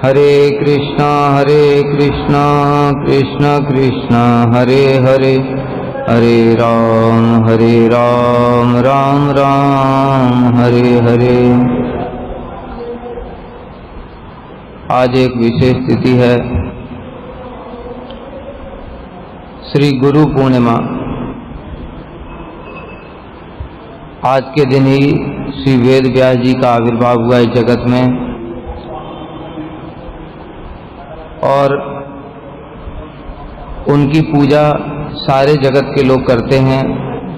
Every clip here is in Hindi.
हरे कृष्णा कृष्ण कृष्ण हरे हरे, हरे राम राम राम हरे हरे। आज एक विशेष तिथि है, श्री गुरु पूर्णिमा। आज के दिन ही श्री वेद व्यास जी का आविर्भाव हुआ इस जगत में, और उनकी पूजा सारे जगत के लोग करते हैं,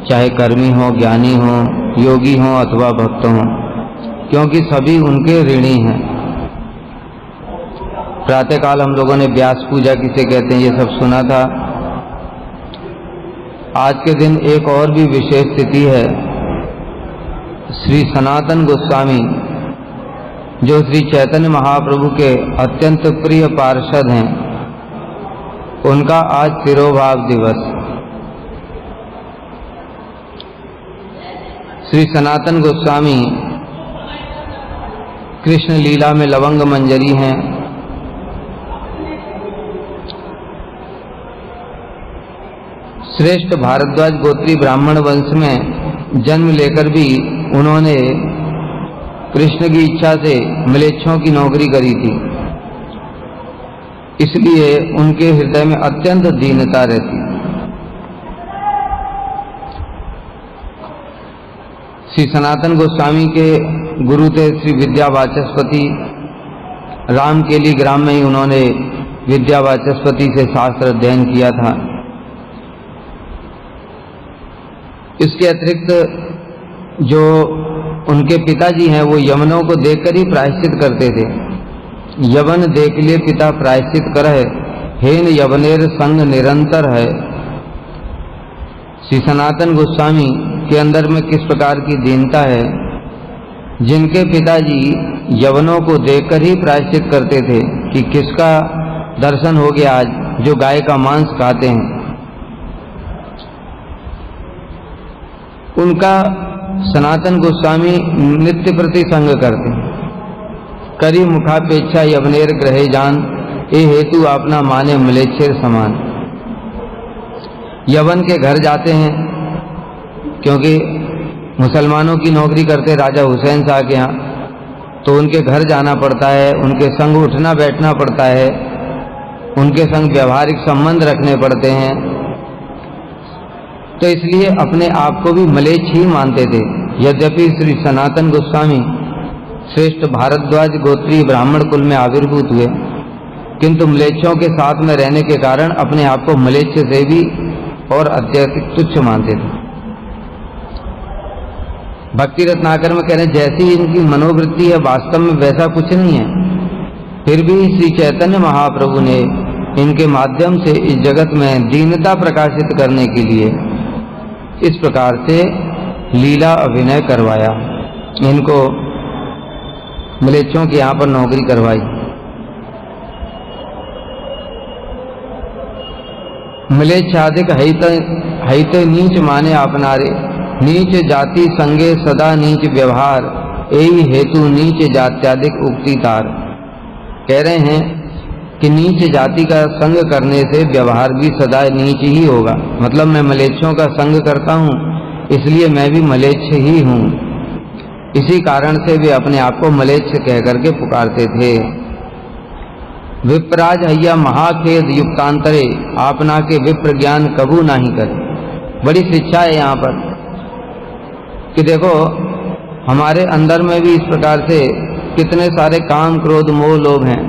चाहे कर्मी हो, ज्ञानी हो, योगी हो अथवा भक्त हो, क्योंकि सभी उनके ऋणी हैं। प्रातःकाल हम लोगों ने व्यास पूजा किसे कहते हैं ये सब सुना था। आज के दिन एक और भी विशेष तिथि है, श्री सनातन गोस्वामी जो श्री चैतन्य महाप्रभु के अत्यंत प्रिय पार्षद हैं, उनका आज तिरोभाव दिवस। श्री सनातन गोस्वामी कृष्ण लीला में लवंग मंजरी हैं। श्रेष्ठ भारद्वाज गोत्री ब्राह्मण वंश में जन्म लेकर भी उन्होंने कृष्ण की इच्छा से म्लेच्छों की नौकरी करी थी, इसलिए उनके हृदय में अत्यंत दीनता रहती। श्री सनातन गोस्वामी के गुरु थे श्री विद्या वाचस्पति। रामकेली ग्राम में ही उन्होंने विद्या वाचस्पति से शास्त्र अध्ययन किया था। इसके अतिरिक्त जो उनके पिताजी हैं वो यवनों को देखकर ही प्रायश्चित करते थे। यवन देख लिए पिता प्रायश्चित करह, हेन यवनेर संग निरंतर है। श्री सनातन गोस्वामी के अंदर में किस प्रकार की दीनता है, जिनके पिताजी यवनों को देखकर ही प्रायश्चित करते थे कि किसका दर्शन हो गया आज, जो गाय का मांस खाते हैं। उनका सनातन गोस्वामी नित्य प्रति संग करते हैं। करी मुखापेक्षा यवनेर ग्रहे जान, ए हेतु आपना माने म्लेच्छेर समान। यवन के घर जाते हैं, क्योंकि मुसलमानों की नौकरी करते राजा हुसैन शाह के यहाँ, तो उनके घर जाना पड़ता है, उनके संग उठना बैठना पड़ता है, उनके संग व्यवहारिक संबंध रखने पड़ते हैं। तो इसलिए अपने आप को भी म्लेच्छ ही मानते थे। यद्यपि श्री सनातन गोस्वामी श्रेष्ठ भारद्वाज गोत्रीय ब्राह्मण कुल में आविर्भूत हुए, किंतु म्लेच्छों के साथ में रहने के कारण अपने आप को म्लेच्छ से भी और अत्यधिक तुच्छ मानते थे। भक्ति रत्नाकर में कह रहे हैं, जैसी इनकी मनोवृत्ति है वास्तव में वैसा कुछ नहीं है, फिर भी श्री चैतन्य महाप्रभु ने इनके माध्यम से इस जगत में दीनता प्रकाशित करने के लिए इस प्रकार से लीला अभिनय करवाया। इनको म्लेच्छों के यहाँ पर नौकरी करवाई। म्लेच्छादिक हित नीच माने अपनारे, नीच जाति संगे सदा नीच व्यवहार, यही हेतु नीच जात्यादिक उक्ति तार। कह रहे हैं कि नीच जाति का संग करने से व्यवहार भी सदा नीच ही होगा। मतलब मैं म्लेच्छों का संग करता हूँ, इसलिए मैं भी म्लेच्छ ही हूँ। इसी कारण से वे अपने आप को म्लेच्छ कह करके पुकारते थे। विप्राज हैया महाखेद युक्तांतरे, आपना के विप्र ज्ञान कबू नहीं करे। बड़ी शिक्षा है यहाँ पर कि देखो हमारे अंदर में भी इस प्रकार से कितने सारे काम क्रोध मोह लोभ हैं।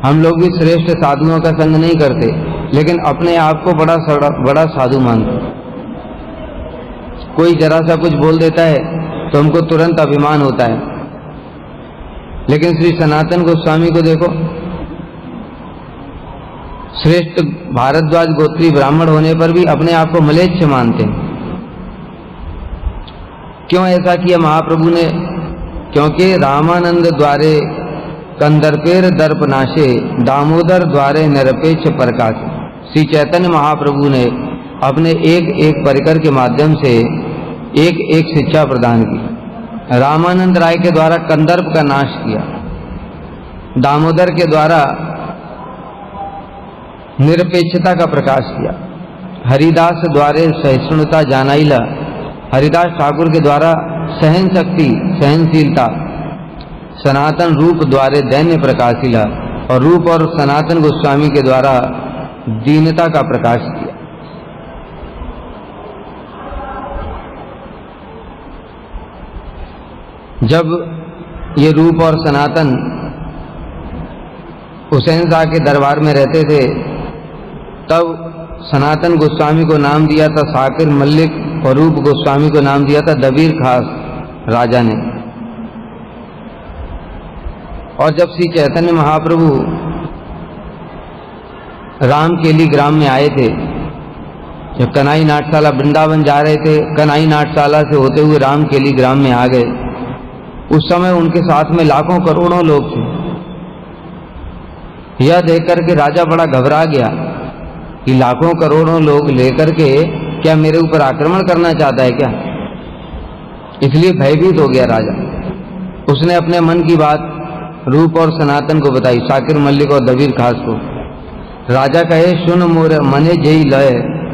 हम लोग भी श्रेष्ठ साधुओं का संग नहीं करते, लेकिन अपने आप को बड़ा साधु मानते। कोई जरा सा कुछ बोल देता है तो हमको तुरंत अभिमान होता है, लेकिन श्री सनातन गोस्वामी को देखो, श्रेष्ठ भारद्वाज गोत्री ब्राह्मण होने पर भी अपने आप को म्लेच्छ मानते हैं। क्यों ऐसा किया महाप्रभु ने? क्योंकि रामानंद द्वारे कंदर्पेर दर्पनाशे, दामोदर द्वारे निरपेक्ष प्रकाश। श्री चैतन्य महाप्रभु ने अपने एक एक परिकर के माध्यम से एक एक शिक्षा प्रदान की। रामानंद राय के द्वारा कंदर्प का नाश किया, दामोदर के द्वारा निरपेक्षता का प्रकाश किया। हरिदास द्वारे सहिष्णुता जानाइला, हरिदास ठाकुर के द्वारा सहन शक्ति सहनशीलता, सनातन रूप द्वारे दैन्य प्रकाशिला, और रूप और सनातन गोस्वामी के द्वारा दीनता का प्रकाश किया। जब ये रूप और सनातन हुसैन शाह के दरबार में रहते थे, तब सनातन गोस्वामी को नाम दिया था साकिर मल्लिक और रूप गोस्वामी को नाम दिया था दबीर खास राजा ने। और जब श्री चैतन्य महाप्रभु रामकेली ग्राम में आए थे, जब कनाई नाटशाला वृंदावन जा रहे थे, कनाई नाटशाला से होते हुए रामकेली ग्राम में आ गए। उस समय उनके साथ में लाखों करोड़ों लोग थे। यह देखकर के राजा बड़ा घबरा गया कि लाखों करोड़ों लोग लेकर के क्या मेरे ऊपर आक्रमण करना चाहता है क्या? इसलिए भयभीत हो गया राजा। उसने अपने मन की बात रूप और सनातन को बताई, साकिर मल्लिक और दबीर खास को। राजा कहे, सुन मोर मने जई लय,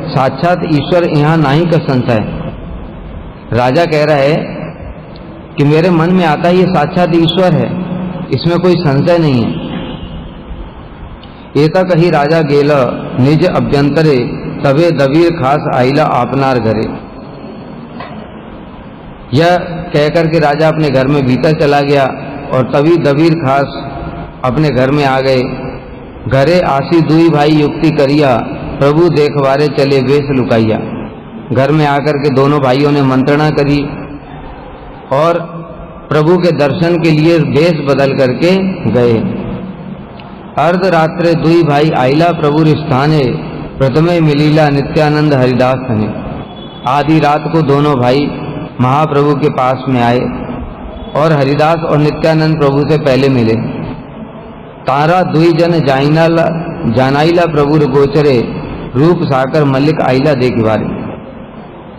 साक्षात ईश्वर यहाँ नाही का संशय। राजा कह रहा है कि मेरे मन में आता है ये साक्षात ईश्वर है, इसमें कोई संशय नहीं है। एता कही राजा गेला निज अभ्यंतरे, तबे दबीर खास आइला आपनार घरे। यह कहकर के राजा अपने घर में भीतर चला गया और तभी दबीर खास अपने घर में आ गए। घरे आसी दुई भाई युक्ति करिया, प्रभु देखवारे चले वेश लुकाइया। घर में आकर के दोनों भाइयों ने मंत्रणा करी और प्रभु के दर्शन के लिए वेश बदल करके गए। अर्धरात्रे दुई भाई आइला प्रभु स्थाने, प्रथमे मिलीला नित्यानंद हरिदास ने। आधी रात को दोनों भाई महाप्रभु के पास में आए और हरिदास और नित्यानंद प्रभु से पहले मिले। तारा दुई जन जानाइला प्रभु गोचरे, रूप साकर मल्लिक आइला देखिवारे।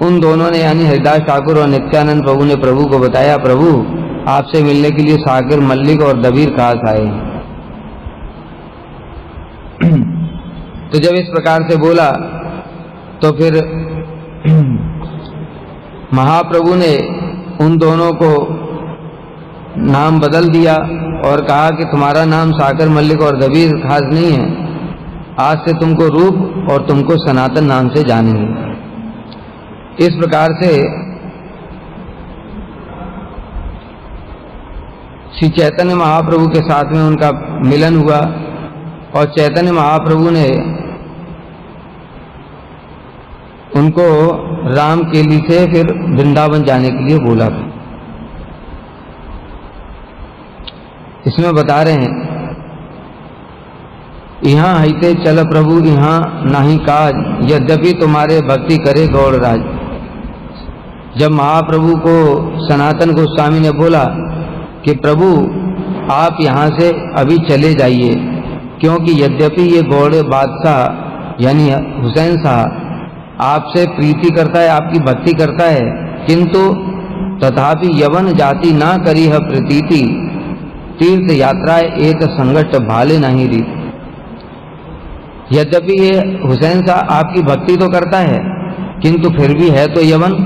उन दोनों ने यानी हरिदास ठाकुर और नित्यानंद प्रभु ने प्रभु को बताया, प्रभु आपसे मिलने के लिए साकिर मल्लिक और दबीर खास आए। तो जब इस प्रकार से बोला तो फिर महाप्रभु ने उन दोनों को नाम बदल दिया और कहा कि तुम्हारा नाम साकिर मल्लिक और दबीर खास नहीं है, आज से तुमको रूप और तुमको सनातन नाम से जानेंगे। इस प्रकार से श्री चैतन्य महाप्रभु के साथ में उनका मिलन हुआ और चैतन्य महाप्रभु ने उनको रामकेली से फिर वृंदावन जाने के लिए बोला था। इसमें बता रहे हैं, यहाँ हईते चल प्रभु यहाँ नाही काज, यद्यपि तुम्हारे भक्ति करे गौड़ राज। जब महाप्रभु को सनातन गोस्वामी ने बोला कि प्रभु आप यहाँ से अभी चले जाइए, क्योंकि यद्यपि ये गौड़ बादशाह यानी हुसैन शाह आपसे प्रीति करता है, आपकी भक्ति करता है, किंतु तथापि यवन जाति ना करी है प्रतीति, तीर्थ यात्राएं एक संगठ भाले नहीं रीति। यद्यपि ये हुसैन शाह आपकी भक्ति तो करता है, किंतु फिर भी है तो यवन,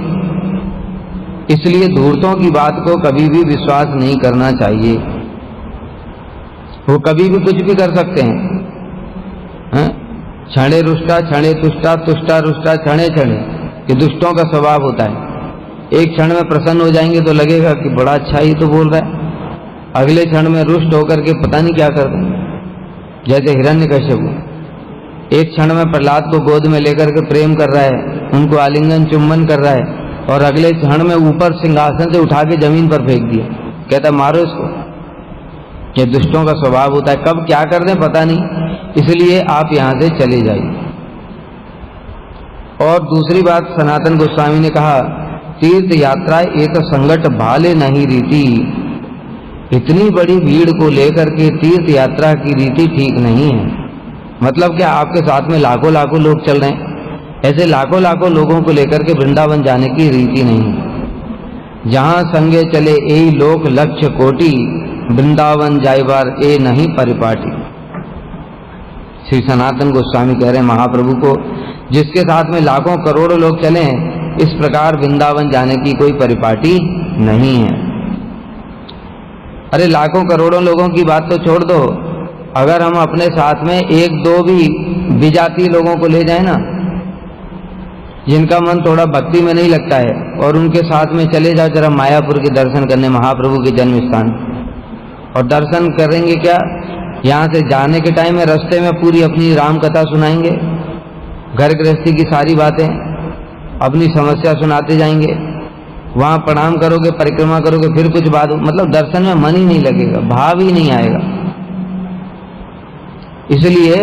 इसलिए धूर्तों की बात को कभी भी विश्वास नहीं करना चाहिए। वो कभी भी कुछ भी कर सकते हैं। क्षणे रुष्टा क्षणे तुष्टा, तुष्टा रुष्टा क्षणे क्षणे, ये दुष्टों का स्वभाव होता है। एक क्षण में प्रसन्न हो जाएंगे तो लगेगा कि बड़ा अच्छा ही तो बोल रहा है, अगले क्षण में रुष्ट होकर के पता नहीं क्या कर देंगे। जैसे हिरण्यकश्यप एक क्षण में प्रहलाद को गोद में लेकर के प्रेम कर रहा है, उनको आलिंगन चुम्बन कर रहा है, और अगले क्षण में ऊपर सिंहासन से उठा के जमीन पर फेंक दिया, कहता मारो इसको। ये दुष्टों का स्वभाव होता है, कब क्या कर दें पता नहीं, इसलिए आप यहां से चले जाइए। और दूसरी बात सनातन गोस्वामी ने कहा, तीर्थ यात्रा एक संगठ भाले नहीं रीति। इतनी बड़ी भीड़ को लेकर के तीर्थ यात्रा की रीति ठीक नहीं है। मतलब क्या आपके साथ में लाखों लाखों लोग चल रहे हैं, ऐसे लाखों लाखों लोगों को लेकर के वृंदावन जाने की रीति नहीं है। जहां संगे चले यही लोक लक्ष्य कोटि, वृंदावन जाइबार ए नहीं परिपाटी। श्री सनातन गोस्वामी कह रहे हैं महाप्रभु को, जिसके साथ में लाखों करोड़ों लोग चले, इस प्रकार वृंदावन जाने की कोई परिपाटी नहीं है। अरे लाखों करोड़ों लोगों की बात तो छोड़ दो, अगर हम अपने साथ में एक दो भी विजातीय लोगों को ले जाए ना, जिनका मन थोड़ा भक्ति में नहीं लगता है, और उनके साथ में चले जाओ जरा मायापुर के दर्शन करने, महाप्रभु के जन्म स्थान, और दर्शन करेंगे क्या, यहाँ से जाने के टाइम में रास्ते में पूरी अपनी राम कथा सुनाएंगे, घर गृहस्थी की सारी बातें, अपनी समस्या सुनाते जाएंगे। वहाँ प्रणाम करोगे, परिक्रमा करोगे, फिर कुछ बात, मतलब दर्शन में मन ही नहीं लगेगा, भाव ही नहीं आएगा। इसलिए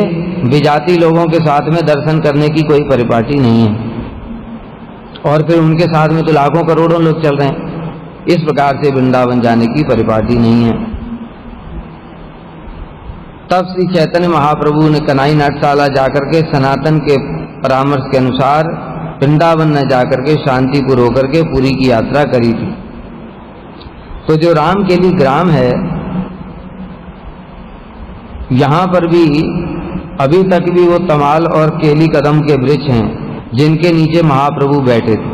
विजाती लोगों के साथ में दर्शन करने की कोई परिपाटी नहीं है, और फिर उनके साथ में तो लाखों करोड़ों लोग चल रहे हैं। इस प्रकार से वृंदावन जाने की परिपाटी नहीं है। तब श्री चैतन्य महाप्रभु ने कन्हई नाट्यशाला जाकर के सनातन के परामर्श के अनुसार वृंदावन न जाकर के शांतिपुर होकर के पुरी की यात्रा करी थी। तो जो राम केली ग्राम है, यहाँ पर भी अभी तक भी वो तमाल और केली कदम के वृक्ष हैं, जिनके नीचे महाप्रभु बैठे थे,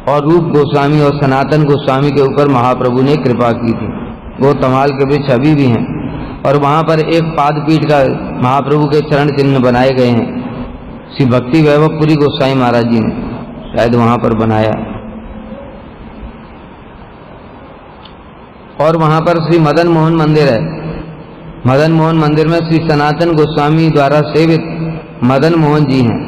और रूप गोस्वामी और सनातन गोस्वामी के ऊपर महाप्रभु ने कृपा की थी। वो तमाल के वृक्ष अभी भी हैं, और वहाँ पर एक पादपीठ का महाप्रभु के चरण चिन्ह बनाए गए हैं। श्री भक्ति वैभवपुरी गोस्वामी महाराज जी ने शायद वहाँ पर बनाया, और वहाँ पर श्री मदन मोहन मंदिर है। मदन मोहन मंदिर में श्री सनातन गोस्वामी द्वारा सेवित मदन मोहन जी हैं।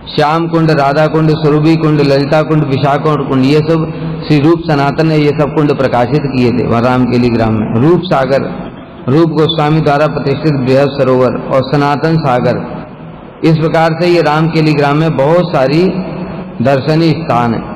श्याम कुंड, राधा कुंड, सुरभि कुंड, ललिता कुंड, विशाखा कुंड, ये सब श्री रूप सनातन ने ये सब कुंड प्रकाशित किए थे वहाँ रामकेली ग्राम में। रूप सागर, रूप गोस्वामी द्वारा प्रतिष्ठित बृहद सरोवर और सनातन सागर, इस प्रकार से ये रामकेली ग्राम में बहुत सारी दर्शनीय स्थान है।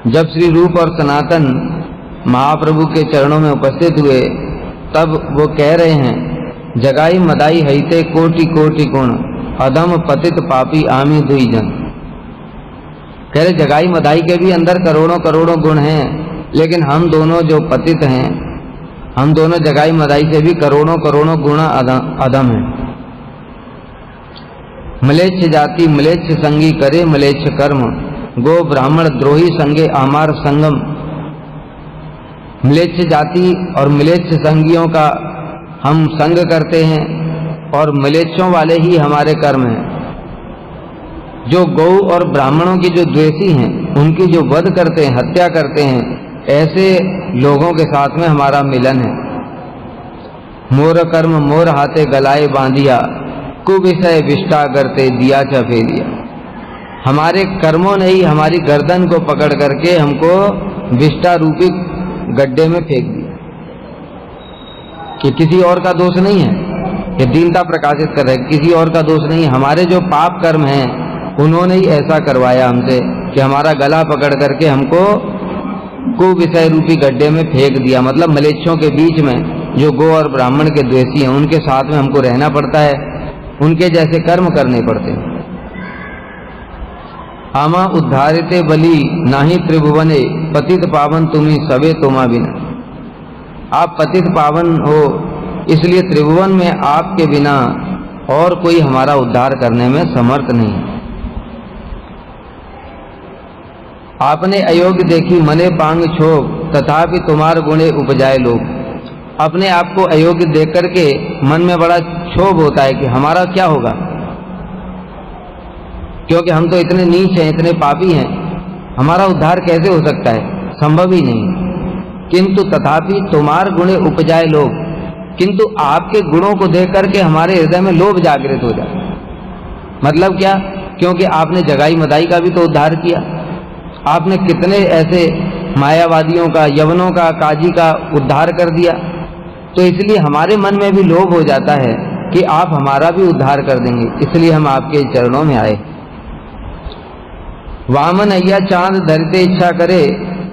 जब श्री रूप और सनातन महाप्रभु के चरणों में उपस्थित हुए, तब वो कह रहे हैं, जगाई मदाई हईते कोटि कोटि गुण, अधम पतित पापी आमी दुई जन। कह रहे जगाई मदाई के भी अंदर करोड़ों करोड़ों गुण हैं, लेकिन हम दोनों जो पतित हैं, हम दोनों जगाई मदाई से भी करोड़ों करोड़ों गुण अधम हैं। मलेच्छ जाति मलेच्छ संगी करे मलेच्छ कर्म, गो ब्राह्मण द्रोही संगे आमार संगम। मलेच्छ जाति और मलेच्छ संगियों का हम संग करते हैं, और मलेच्छों वाले ही हमारे कर्म हैं। जो गौ और ब्राह्मणों की जो द्वेषी हैं, उनकी जो वध करते हैं, हत्या करते हैं, ऐसे लोगों के साथ में हमारा मिलन है। मोर कर्म मोर हाथे गलाए बांधिया, कुविषय विष्टा करते दिया चफेलिया। हमारे कर्मों ने ही हमारी गर्दन को पकड़ करके हमको विष्टा रूपी गड्ढे में फेंक दिया। कि किसी और का दोष नहीं है, ये दीनता प्रकाशित कर रहे हैं, किसी और का दोष नहीं है। हमारे जो पाप कर्म हैं, उन्होंने ही ऐसा करवाया हमसे कि हमारा गला पकड़ करके हमको कुविषय रूपी गड्ढे में फेंक दिया। मतलब मलेच्छों के बीच में जो गो और ब्राह्मण के द्वेषी हैं, उनके साथ में हमको रहना पड़ता है, उनके जैसे कर्म करने पड़ते हैं। आमा उद्धारिते बलि नाही त्रिभुवने, पतित पावन तुम्ही सबे तुमा बिना। आप पतित पावन हो, इसलिए त्रिभुवन में आपके बिना और कोई हमारा उद्धार करने में समर्थ नहीं। आपने अयोग्य देखी मने पांग छोप, तथापि तुम्हार गुणे उपजाए लोग। अपने आप को अयोग्य देख करके मन में बड़ा क्षोभ होता है कि हमारा क्या होगा, क्योंकि हम तो इतने नीच हैं, इतने पापी हैं, हमारा उद्धार कैसे हो सकता है, संभव ही नहीं। किंतु तथापि तुम्हार गुणे उपजाए लोग, किंतु आपके गुणों को देख करके हमारे हृदय में लोभ जागृत हो जाए। मतलब क्या, क्योंकि आपने जगाई मदाई का भी तो उद्धार किया, आपने कितने ऐसे मायावादियों का, यवनों का, काजी का उद्धार कर दिया, तो इसलिए हमारे मन में भी लोभ हो जाता है कि आप हमारा भी उद्धार कर देंगे, इसलिए हम आपके चरणों में आए। वामन अय्या चांद धरते इच्छा करे,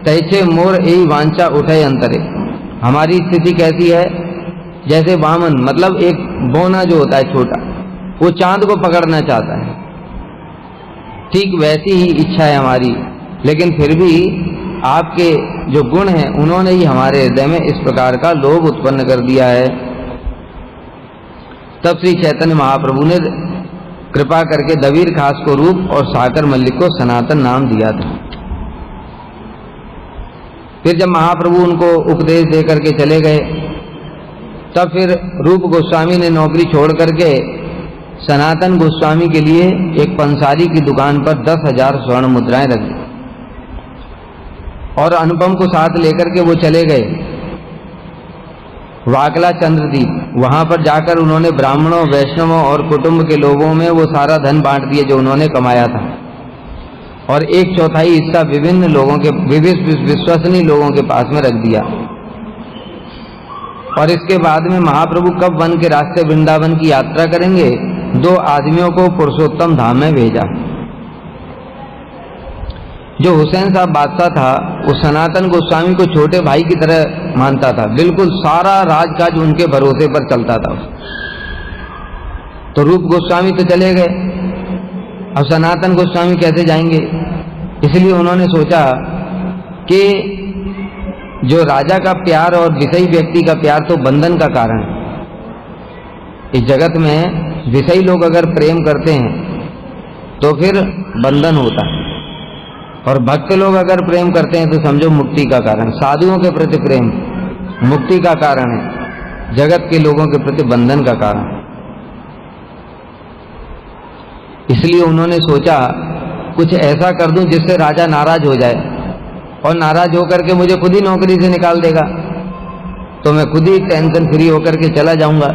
तैसे मोर यही वांछा उठे अंतरे। हमारी स्थिति कैसी है जैसे वामन मतलब एक बोना जो होता है छोटा, वो चांद को पकड़ना चाहता है, ठीक वैसी ही इच्छा है हमारी। लेकिन फिर भी आपके जो गुण हैं उन्होंने ही हमारे हृदय में इस प्रकार का लोभ उत्पन्न कर दिया है। तब श्री चैतन्य महाप्रभु ने कृपा करके दबीर खास को रूप और साकर मल्लिक को सनातन नाम दिया था। फिर जब महाप्रभु उनको उपदेश दे करके चले गए, तब फिर रूप गोस्वामी ने नौकरी छोड़ करके सनातन गोस्वामी के लिए एक पंसारी की दुकान पर 10,000 स्वर्ण मुद्राएं रख दी और अनुपम को साथ लेकर के वो चले गए वाकला चंद्रदीप। वहां पर जाकर उन्होंने ब्राह्मणों, वैष्णवों और कुटुंब के लोगों में वो सारा धन बांट दिया जो उन्होंने कमाया था, और 1/4 हिस्सा विभिन्न लोगों के, विश्वसनीय लोगों के पास में रख दिया। और इसके बाद में महाप्रभु कब वन के रास्ते वृंदावन की यात्रा करेंगे, 2 आदमियों को पुरुषोत्तम धाम में भेजा। जो हुसैन साहब बादशाह था, वो सनातन गोस्वामी को छोटे भाई की तरह मानता था, बिल्कुल सारा राजकाज उनके भरोसे पर चलता था। तो रूप गोस्वामी तो चले गए, अब सनातन गोस्वामी कैसे जाएंगे? इसलिए उन्होंने सोचा कि जो राजा का प्यार और विषयी व्यक्ति का प्यार तो बंधन का कारण है। इस जगत में विषयी लोग अगर प्रेम करते हैं तो फिर बंधन होता है, और भक्त लोग अगर प्रेम करते हैं तो समझो मुक्ति का कारण। साधुओं के प्रति प्रेम मुक्ति का कारण है, जगत के लोगों के प्रति बंधन का कारण। इसलिए उन्होंने सोचा कुछ ऐसा कर दूं जिससे राजा नाराज हो जाए, और नाराज होकर के मुझे खुद ही नौकरी से निकाल देगा तो मैं खुद ही टेंशन फ्री होकर के चला जाऊंगा।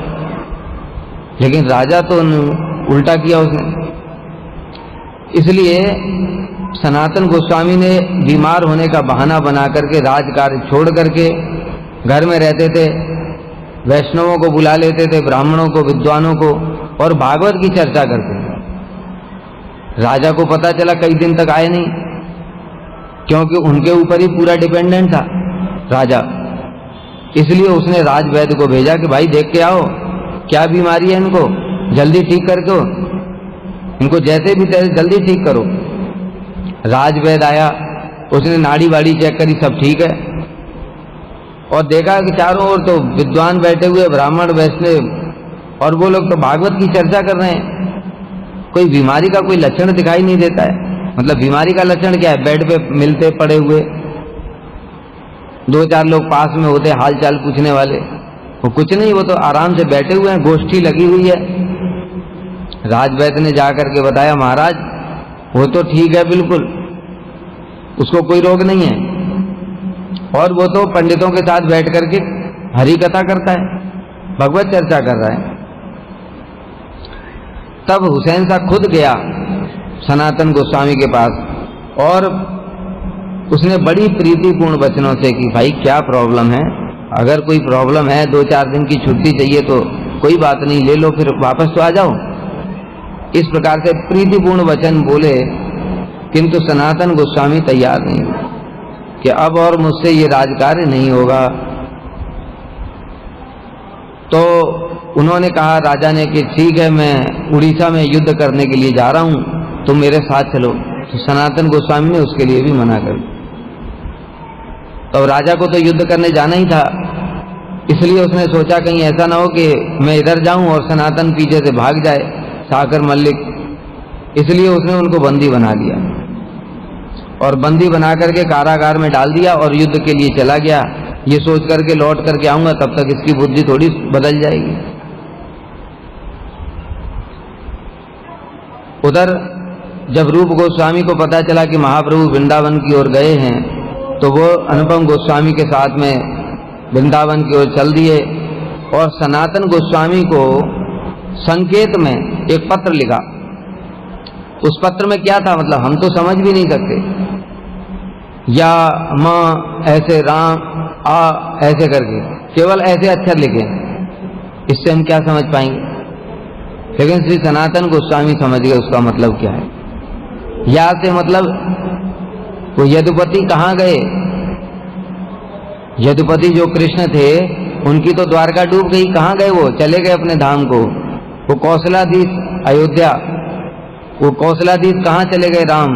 लेकिन राजा तो उल्टा किया उसने। इसलिए सनातन गोस्वामी ने बीमार होने का बहाना बना करके राजकार्य छोड़ करके घर में रहते थे, वैष्णवों को बुला लेते थे, ब्राह्मणों को, विद्वानों को, और भागवत की चर्चा करते थे। राजा को पता चला, कई दिन तक आए नहीं, क्योंकि उनके ऊपर ही पूरा डिपेंडेंट था राजा। इसलिए उसने राजवैद्य को भेजा कि भाई देख के आओ क्या बीमारी है, इनको जल्दी ठीक करके, इनको जैसे भी तैसे जल्दी ठीक करो। राजवैद्य आया, उसने नाड़ी वाड़ी चेक करी, सब ठीक है, और देखा कि चारों ओर तो विद्वान बैठे हुए, ब्राह्मण, वैष्णव, और वो लोग तो भागवत की चर्चा कर रहे हैं। कोई बीमारी का कोई लक्षण दिखाई नहीं देता है। मतलब बीमारी का लक्षण क्या है? बेड पे मिलते पड़े हुए 2-4 लोग पास में होते हाल चाल पूछने वाले, वो कुछ नहीं, वो तो आराम से बैठे हुए हैं, गोष्ठी लगी हुई है। राजवैद्य ने जाकर के बताया, महाराज वो तो ठीक है बिल्कुल, उसको कोई रोग नहीं है, और वो तो पंडितों के साथ बैठ करके हरि कथा करता है, भगवत चर्चा कर रहा है। तब हुसैन साहब खुद गया सनातन गोस्वामी के पास, और उसने बड़ी प्रीतिपूर्ण वचनों से कि भाई क्या प्रॉब्लम है, अगर कोई प्रॉब्लम है, 2-4 दिन की छुट्टी चाहिए तो कोई बात नहीं, ले लो, फिर वापस तो आ जाओ। इस प्रकार से प्रीतिपूर्ण वचन बोले, किंतु सनातन गोस्वामी तैयार नहीं हुए कि अब और मुझसे ये राजकार्य नहीं होगा। तो उन्होंने कहा राजा ने कि ठीक है, मैं उड़ीसा में युद्ध करने के लिए जा रहा हूं, तुम मेरे साथ चलो। तो सनातन गोस्वामी ने उसके लिए भी मना कर दिया। तो राजा को तो युद्ध करने जाना ही था, इसलिए उसने सोचा कहीं ऐसा ना हो कि मैं इधर जाऊं और सनातन पीछे से भाग जाए, साकर मल्लिक। इसलिए उसने उनको बंदी बना लिया, और बंदी बना करके कारागार में डाल दिया, और युद्ध के लिए चला गया, ये सोच करके लौट करके आऊंगा तब तक इसकी बुद्धि थोड़ी बदल जाएगी। उधर जब रूप गोस्वामी को पता चला कि महाप्रभु वृंदावन की ओर गए हैं, तो वो अनुपम गोस्वामी के साथ में वृंदावन की ओर चल दिए, और सनातन गोस्वामी को संकेत में एक पत्र लिखा। उस पत्र में क्या था, मतलब हम तो समझ भी नहीं सकते, या माँ ऐसे, राम आ ऐसे करके, केवल ऐसे अक्षर लिखे, इससे हम क्या समझ पाएंगे? लेकिन श्री सनातन गोस्वामी समझ गए उसका मतलब क्या है। या से मतलब वो यदुपति कहाँ गए? यदुपति जो कृष्ण थे उनकी तो द्वारका डूब गई, कहाँ गए वो? चले गए अपने धाम को। वो कौशलाधीश अयोध्या, वो कौशलाधीश कहाँ चले गए? राम,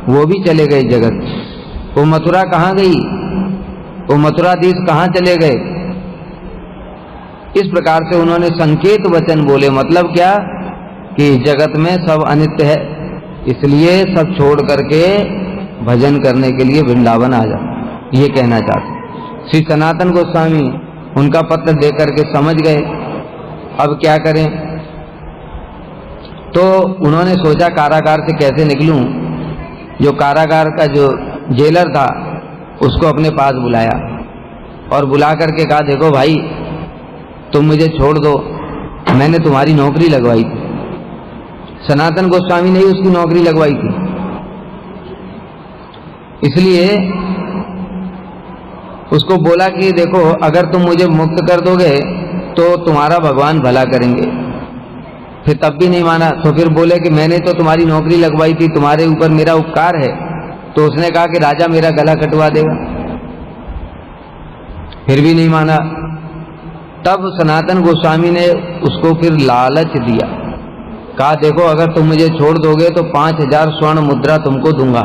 वो भी चले गए जगत। वो मथुरा कहाँ गई? वो मथुराधीश कहाँ चले गए? इस प्रकार से उन्होंने संकेत वचन बोले। मतलब क्या कि जगत में सब अनित्य है, इसलिए सब छोड़ करके भजन करने के लिए वृंदावन आ जाओ, ये कहना चाहते। श्री सनातन गोस्वामी उनका पत्र देकर के समझ गए, अब क्या करें। तो उन्होंने सोचा कारागार से कैसे निकलूं। जो कारागार का जो जेलर था उसको अपने पास बुलाया और बुला करके कहा, देखो भाई तुम मुझे छोड़ दो, मैंने तुम्हारी नौकरी लगवाई थी। सनातन गोस्वामी ने ही उसकी नौकरी लगवाई थी, इसलिए उसको बोला कि देखो अगर तुम मुझे मुक्त कर दोगे तो तुम्हारा भगवान भला करेंगे। फिर तब भी नहीं माना, तो फिर बोले कि मैंने तो तुम्हारी नौकरी लगवाई थी, तुम्हारे ऊपर मेरा उपकार है। तो उसने कहा कि राजा मेरा गला कटवा देगा, फिर भी नहीं माना। तब सनातन गोस्वामी ने उसको फिर लालच दिया, कहा देखो अगर तुम मुझे छोड़ दोगे तो 5000 स्वर्ण मुद्रा तुमको दूंगा।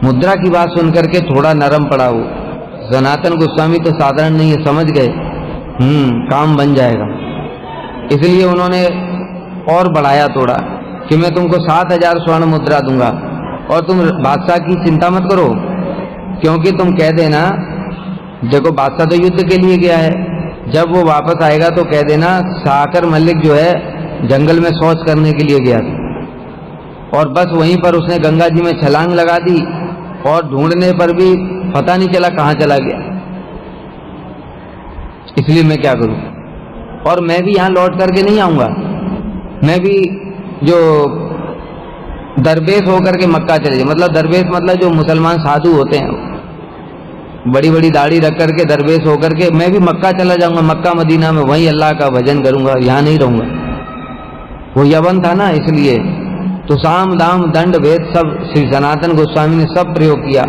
मुद्रा की बात सुनकर के थोड़ा नरम पड़ा वो। सनातन गोस्वामी तो साधारण नहीं है, समझ गए काम बन जाएगा, इसलिए उन्होंने और बढ़ाया थोड़ा कि मैं तुमको 7000 स्वर्ण मुद्रा दूंगा और तुम बादशाह की चिंता मत करो, क्योंकि तुम कह देना, देखो बादशाह तो युद्ध के लिए गया है, जब वो वापस आएगा तो कह देना साकर मलिक जो है जंगल में शौच करने के लिए गया था और बस वहीं पर उसने गंगा जी में छलांग लगा दी और ढूंढने पर भी पता नहीं चला कहाँ चला गया, इसलिए मैं क्या करूं। और मैं भी यहां लौट करके नहीं आऊंगा, मैं भी जो दरवेश होकर के मक्का चले जाए, मतलब दरवेश मतलब जो मुसलमान साधु होते हैं, बड़ी बड़ी दाढ़ी रख करके दरवेश होकर के मैं भी मक्का चला जाऊंगा, मक्का मदीना में वहीं अल्लाह का भजन करूंगा, यहां नहीं रहूंगा। वो यवन था ना, इसलिए तो साम दाम दंड भेद सब श्री सनातन गोस्वामी ने सब प्रयोग किया।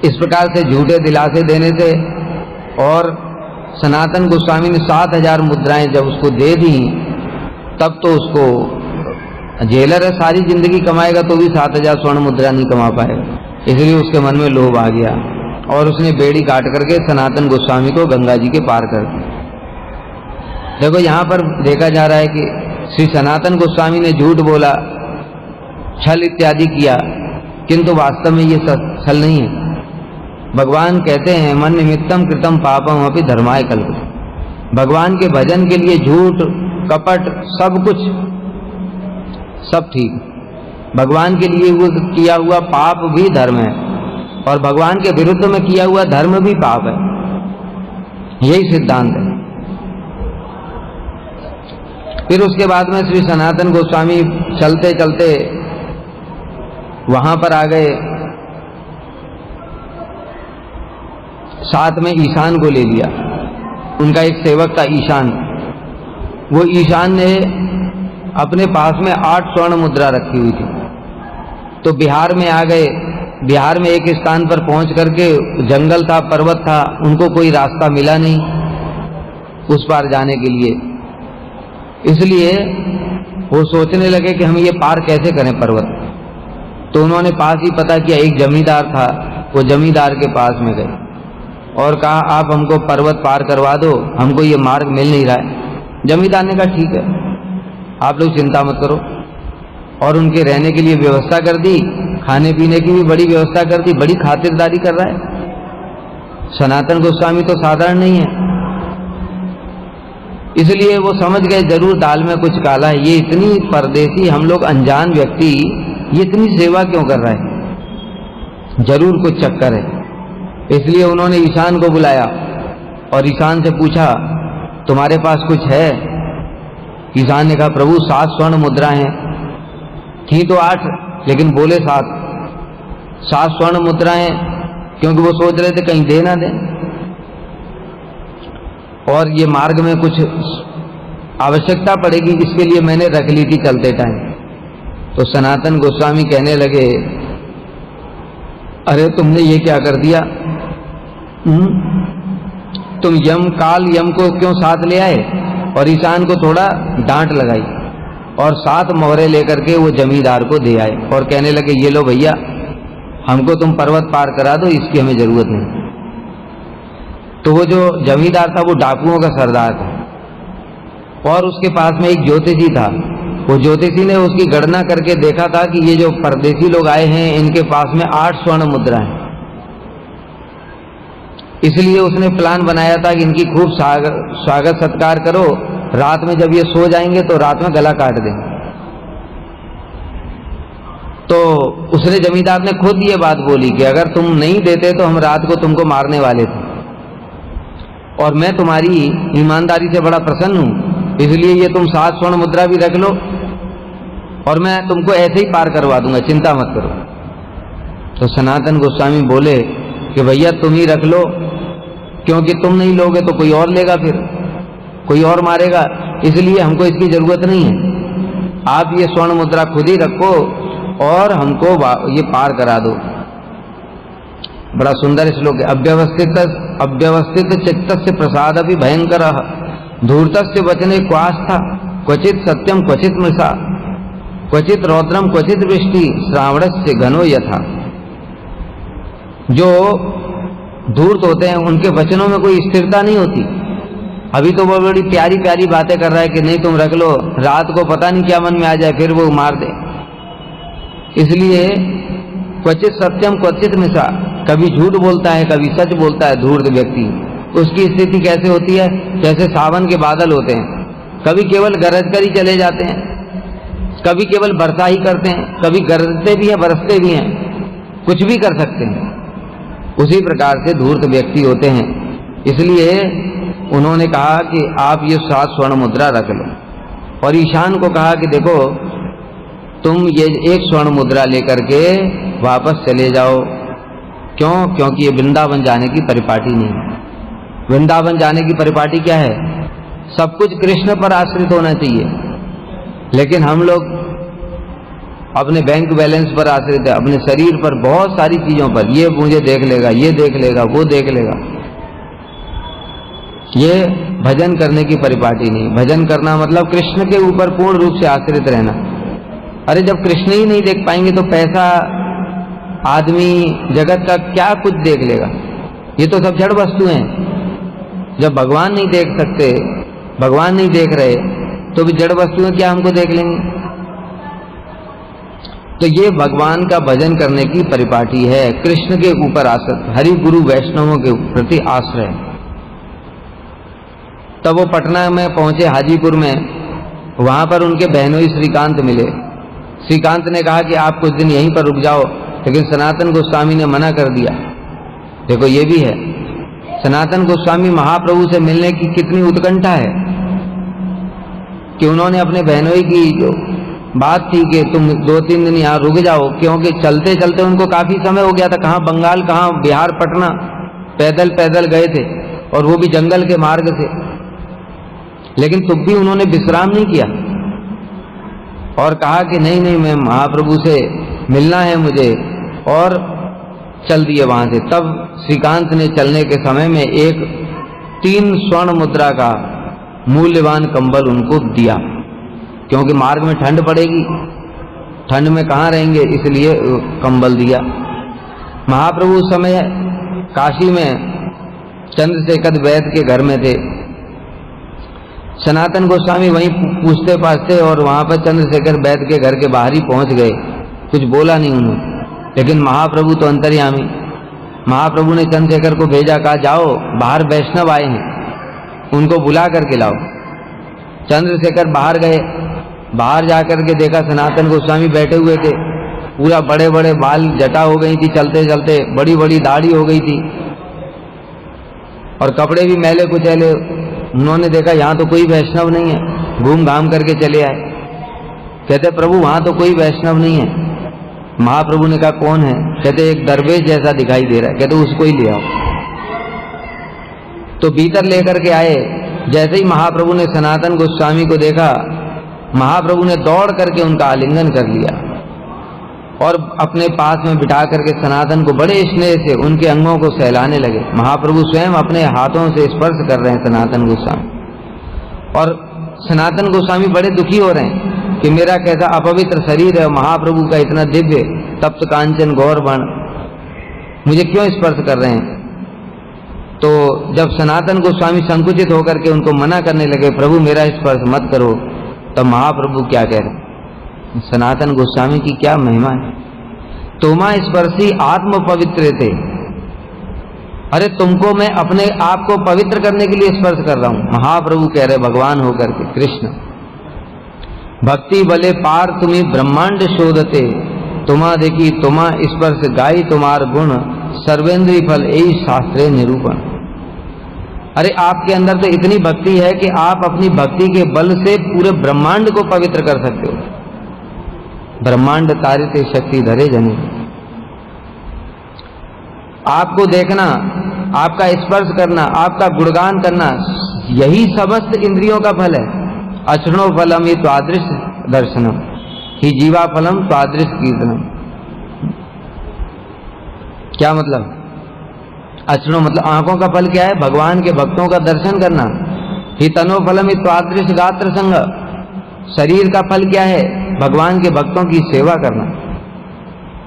इस प्रकार से झूठे दिलासे देने से, और सनातन गोस्वामी ने 7000 मुद्राएं जब उसको दे दी, तब तो उसको जेलर है, सारी जिंदगी कमाएगा तो भी 7000 स्वर्ण मुद्रा नहीं कमा पाएगा, इसलिए उसके मन में लोभ आ गया और उसने बेड़ी काट करके सनातन गोस्वामी को गंगा जी के पार कर दिया। देखो यहाँ पर देखा जा रहा है कि श्री सनातन गोस्वामी ने झूठ बोला, छल इत्यादि किया, किंतु वास्तव में ये छल नहीं है। भगवान कहते हैं मन निमित्तम कृतम पापम अपि धर्माय कल्पितम। भगवान के भजन के लिए झूठ कपट सब कुछ सब ठीक, भगवान के लिए वो किया हुआ पाप भी धर्म है और भगवान के विरुद्ध में किया हुआ धर्म भी पाप है, यही सिद्धांत है। फिर उसके बाद में श्री सनातन गोस्वामी चलते चलते वहां पर आ गए, साथ में ईशान को ले लिया, उनका एक सेवक था ईशान। वो ईशान ने अपने पास में 8 स्वर्ण मुद्रा रखी हुई थी। तो बिहार में आ गए, बिहार में एक स्थान पर पहुंच करके, जंगल था, पर्वत था, उनको कोई रास्ता मिला नहीं उस पार जाने के लिए, इसलिए वो सोचने लगे कि हम ये पार कैसे करें पर्वत। तो उन्होंने पास ही पता किया, एक जमींदार था, वो जमींदार के पास में गए और कहा आप हमको पर्वत पार करवा दो, हमको ये मार्ग मिल नहीं रहा है। जमींदार ने कहा ठीक है, आप लोग चिंता मत करो, और उनके रहने के लिए व्यवस्था कर दी, खाने पीने की भी बड़ी व्यवस्था कर दी, बड़ी खातिरदारी कर रहा है। सनातन गोस्वामी तो साधारण नहीं है, इसलिए वो समझ गए जरूर दाल में कुछ काला है, ये इतनी परदेसी हम लोग अनजान व्यक्ति ये इतनी सेवा क्यों कर रहा है, जरूर कुछ चक्कर है। इसलिए उन्होंने ईशान को बुलाया और ईशान से पूछा तुम्हारे पास कुछ है? ईशान ने कहा प्रभु 7 स्वर्ण मुद्रा हैं, थी तो 8 लेकिन बोले 7 स्वर्ण मुद्राएं, क्योंकि वो सोच रहे थे कहीं दे ना दें, और ये मार्ग में कुछ आवश्यकता पड़ेगी, इसके लिए मैंने रख ली थी चलते टाइम। तो सनातन गोस्वामी कहने लगे अरे तुमने ये क्या कर दिया, तुम यम को क्यों साथ ले आए? और ईशान को थोड़ा डांट लगाई और 7 मोहरे लेकर के वो जमींदार को दे आए और कहने लगे, ये लो भैया, हमको तुम पर्वत पार करा दो, इसकी हमें जरूरत नहीं। तो वो जो जमींदार था वो डाकुओं का सरदार था और उसके पास में एक ज्योतिषी था। वो ज्योतिषी ने उसकी गणना करके देखा था कि ये जो परदेशी लोग आए हैं इनके पास में 8 स्वर्ण मुद्रा है। इसलिए उसने प्लान बनाया था कि इनकी खूब स्वागत सत्कार करो, रात में जब ये सो जाएंगे तो रात में गला काट देंगे। तो उसने जमींदार ने खुद ये बात बोली कि अगर तुम नहीं देते तो हम रात को तुमको मारने वाले थे और मैं तुम्हारी ईमानदारी से बड़ा प्रसन्न हूं, इसलिए ये तुम 7 स्वर्ण मुद्रा भी रख लो और मैं तुमको ऐसे ही पार करवा दूंगा, चिंता मत करो। तो सनातन गोस्वामी बोले कि भैया तुम ही रख लो, क्योंकि तुम नहीं लोगे तो कोई और लेगा, फिर कोई और मारेगा, इसलिए हमको इसकी जरूरत नहीं है। आप ये स्वर्ण मुद्रा खुद ही रखो और हमको ये पार करा दो। बड़ा सुंदर श्लोक है। अव्यवस्थित चित्तस्य प्रसादपि भयंकरः धूर्तस्य वचने क्वास्था क्वचित सत्यम क्वचित मृषा क्वचित रौद्रम क्वचित वृष्टि श्रावणस्य घनो यथा। जो धूर्त होते हैं उनके वचनों में कोई स्थिरता नहीं होती। अभी तो वो बड़ी प्यारी प्यारी बातें कर रहा है कि नहीं तुम रख लो, रात को पता नहीं क्या मन में आ जाए फिर वो मार दे। इसलिए क्वचित सत्यम क्वचित मिशा, कभी झूठ बोलता है कभी सच बोलता है धूर्त व्यक्ति। उसकी स्थिति कैसे होती है? जैसे सावन के बादल होते हैं, कभी केवल गरज कर ही चले जाते हैं, कभी केवल वर्षा ही करते हैं, कभी गरजते भी हैं बरसते भी हैं, कुछ भी कर सकते हैं। उसी प्रकार से धूर्त व्यक्ति होते हैं। इसलिए उन्होंने कहा कि आप ये 7 स्वर्ण मुद्रा रख लो और ईशान को कहा कि देखो तुम ये 1 स्वर्ण मुद्रा लेकर के वापस चले जाओ। क्यों? क्योंकि ये वृंदावन जाने की परिपाटी नहीं है। वृंदावन जाने की परिपाटी क्या है? सब कुछ कृष्ण पर आश्रित होना चाहिए, लेकिन हम लोग अपने बैंक बैलेंस पर आश्रित है, अपने शरीर पर, बहुत सारी चीजों पर। ये मुझे देख लेगा, ये देख लेगा, वो देख लेगा। ये भजन करने की परिपाटी नहीं। भजन करना मतलब कृष्ण के ऊपर पूर्ण रूप से आश्रित रहना। अरे जब कृष्ण ही नहीं देख पाएंगे तो पैसा, आदमी, जगत का क्या कुछ देख लेगा? ये तो सब जड़ वस्तु हैं। जब भगवान नहीं देख सकते, भगवान नहीं देख रहे, तो भी जड़ वस्तुएं क्या हमको देख लेंगी? तो ये भगवान का भजन करने की परिपाटी है, कृष्ण के ऊपर आश्रित, हरि गुरु वैष्णवों के प्रति आश्रय। तब वो पटना में पहुंचे, हाजीपुर में, वहां पर उनके बहनोई श्रीकांत मिले। श्रीकांत ने कहा कि आप कुछ दिन यहीं पर रुक जाओ, लेकिन सनातन गोस्वामी ने मना कर दिया। देखो ये भी है, सनातन गोस्वामी महाप्रभु से मिलने की कितनी उत्कंठा है कि उन्होंने अपने बहनोई की जो बात थी कि तुम 2-3 दिन यहाँ रुक जाओ, क्योंकि चलते चलते उनको काफी समय हो गया था, कहाँ बंगाल, कहाँ बिहार, पटना, पैदल पैदल गए थे और वो भी जंगल के मार्ग से। लेकिन तब भी उन्होंने विश्राम नहीं किया और कहा कि नहीं नहीं, मैं महाप्रभु से मिलना है मुझे, और चल दिए वहां से। तब श्रीकांत ने चलने के समय में एक 3 स्वर्ण मुद्रा का मूल्यवान कंबल उनको दिया, क्योंकि मार्ग में ठंड पड़ेगी, ठंड में कहाँ रहेंगे, इसलिए कंबल दिया। महाप्रभु उस समय काशी में चंद्रशेखर वैद्य के घर में थे। सनातन गोस्वामी वहीं पूछते पाछते और वहां पर चंद्रशेखर वैद्य के घर के बाहर ही पहुंच गए। कुछ बोला नहीं उन्होंने, लेकिन महाप्रभु तो अंतर्यामी। महाप्रभु ने चंद्रशेखर को भेजा, कहा जाओ बाहर वैष्णव आए हैं, उनको बुला करके लाओ। चंद्रशेखर बाहर गए, बाहर जाकर के देखा सनातन गोस्वामी बैठे हुए थे, पूरा बड़े बड़े बाल, जटा हो गई थी, चलते चलते बड़ी बड़ी दाढ़ी हो गई थी और कपड़े भी मैले कुचैले। उन्होंने देखा यहाँ तो कोई वैष्णव नहीं है, घूम घाम करके चले आए। कहते प्रभु वहां तो कोई वैष्णव नहीं है। महाप्रभु ने कहा कौन है? कहते एक दरवेश जैसा दिखाई दे रहा है। कहते उसको ही ले आओ। तो भीतर लेकर के आए। जैसे ही महाप्रभु ने सनातन गोस्वामी को देखा, महाप्रभु ने दौड़ करके उनका आलिंगन कर लिया और अपने पास में बिठा करके सनातन को बड़े स्नेह से उनके अंगों को सहलाने लगे। महाप्रभु स्वयं अपने हाथों से स्पर्श कर रहे हैं सनातन गोस्वामी, और सनातन गोस्वामी बड़े दुखी हो रहे हैं कि मेरा कैसा अपवित्र शरीर है, महाप्रभु का इतना दिव्य तप्त कांचन गौर बण मुझे क्यों स्पर्श कर रहे हैं। तो जब सनातन गोस्वामी संकुचित होकर के उनको मना करने लगे, प्रभु मेरा स्पर्श मत करो, तब महाप्रभु क्या कह रहे, सनातन गोस्वामी की क्या महिमा है, तुमा स्पर्शी आत्म पवित्र थे, अरे तुमको मैं अपने आप को पवित्र करने के लिए स्पर्श कर रहा हूं। महाप्रभु कह रहे भगवान होकर के कृष्ण, भक्ति बले पार तुम्ही ब्रह्मांड शोधते, तुमा देखी तुमा स्पर्श गाई तुम्हार गुण, सर्वेंद्री फल यही शास्त्रे निरूपण। अरे आपके अंदर तो इतनी भक्ति है कि आप अपनी भक्ति के बल से पूरे ब्रह्मांड को पवित्र कर सकते हो। ब्रह्मांड तारिते शक्ति धरे जने, आपको देखना, आपका स्पर्श करना, आपका गुणगान करना, यही समस्त इंद्रियों का फल है। अचरणो फलम ही त्वादृश दर्शनम ही जीवा फलम त्वादृश कीर्तनम। क्या मतलब? अचरणो मतलब आंखों का फल क्या है? भगवान के भक्तों का दर्शन करना। ही तनो फलम ही त्वादृश गात्र संग, शरीर का फल क्या है? भगवान के भक्तों की सेवा करना।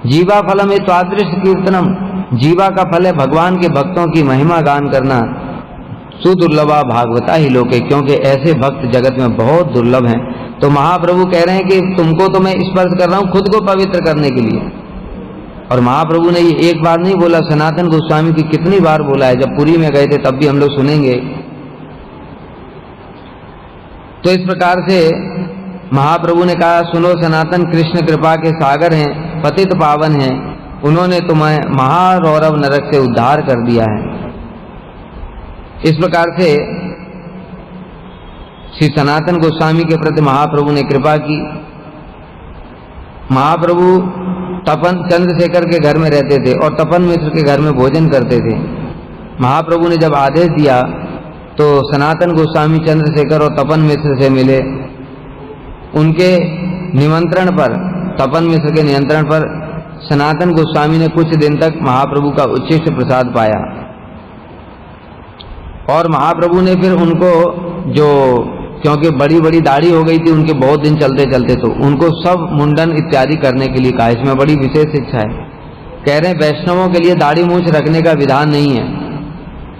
जीवा फलम है त्वादृश कीर्तनम, जीवा का फल है भगवान के भक्तों की महिमा गान करना। सुदुर्लभा भागवता ही लोके, क्योंकि ऐसे भक्त जगत में बहुत दुर्लभ हैं। तो महाप्रभु कह रहे हैं कि तुमको तो मैं स्पर्श कर रहा हूं खुद को पवित्र करने के लिए। और महाप्रभु ने ये एक बार नहीं बोला, सनातन गोस्वामी की कितनी बार बोला है। जब पुरी में गए थे तब भी हम लोग सुनेंगे। तो इस प्रकार से महाप्रभु ने कहा, सुनो सनातन कृष्ण कृपा के सागर हैं, पतित पावन हैं, उन्होंने तुम्हें महारौरव नरक से उद्धार कर दिया है। इस प्रकार से श्री सनातन गोस्वामी के प्रति महाप्रभु ने कृपा की। महाप्रभु तपन चंद्रशेखर के घर में रहते थे और तपन मिश्र के घर में भोजन करते थे। महाप्रभु ने जब आदेश दिया तो सनातन गोस्वामी चंद्रशेखर और तपन मिश्र से मिले। उनके निमंत्रण पर, तपन मिश्र के नियंत्रण पर सनातन गोस्वामी ने कुछ दिन तक महाप्रभु का उच्चिष्ट प्रसाद पाया। और महाप्रभु ने फिर उनको, जो क्योंकि बड़ी बड़ी दाढ़ी हो गई थी उनके बहुत दिन चलते चलते, तो उनको सब मुंडन इत्यादि करने के लिए कहा। इसमें बड़ी विशेष शिक्षा है। कह रहे हैं वैष्णवों के लिए दाढ़ी मूंछ रखने का विधान नहीं है।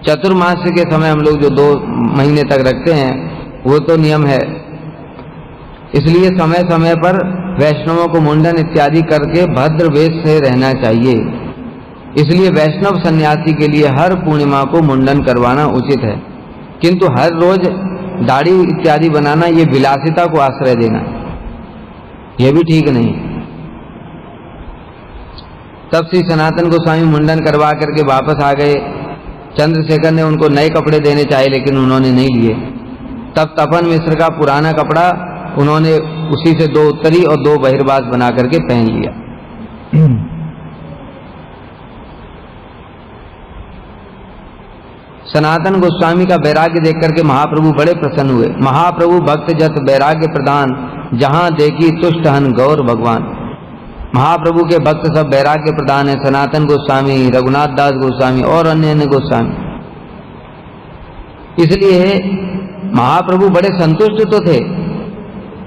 चतुर्मास के समय हम लोग जो 2 महीने तक रखते हैं वो तो नियम है, इसलिए समय समय पर वैष्णवों को मुंडन इत्यादि करके भद्र वेश से रहना चाहिए। इसलिए वैष्णव सन्यासी के लिए हर पूर्णिमा को मुंडन करवाना उचित है, किंतु हर रोज दाढ़ी इत्यादि बनाना, ये विलासिता को आश्रय देना, यह भी ठीक नहीं। तब श्री सनातन गोस्वामी मुंडन करवा करके वापस आ गए। चंद्रशेखर ने उनको नए कपड़े देने चाहे लेकिन उन्होंने नहीं लिए। तब तपन मिश्र का पुराना कपड़ा उन्होंने उसी से 2 उत्तरी और 2 बहिर्वास बना करके पहन लिया। सनातन गोस्वामी का वैराग्य देख करके महाप्रभु बड़े प्रसन्न हुए। महाप्रभु भक्त जत वैराग्य प्रदान, जहां देखी तुष्ट हन गौर भगवान। महाप्रभु के भक्त सब वैराग्य प्रदान है। सनातन गोस्वामी, रघुनाथ दास गोस्वामी और अन्य अन्य गोस्वामी। इसलिए महाप्रभु बड़े संतुष्ट तो थे,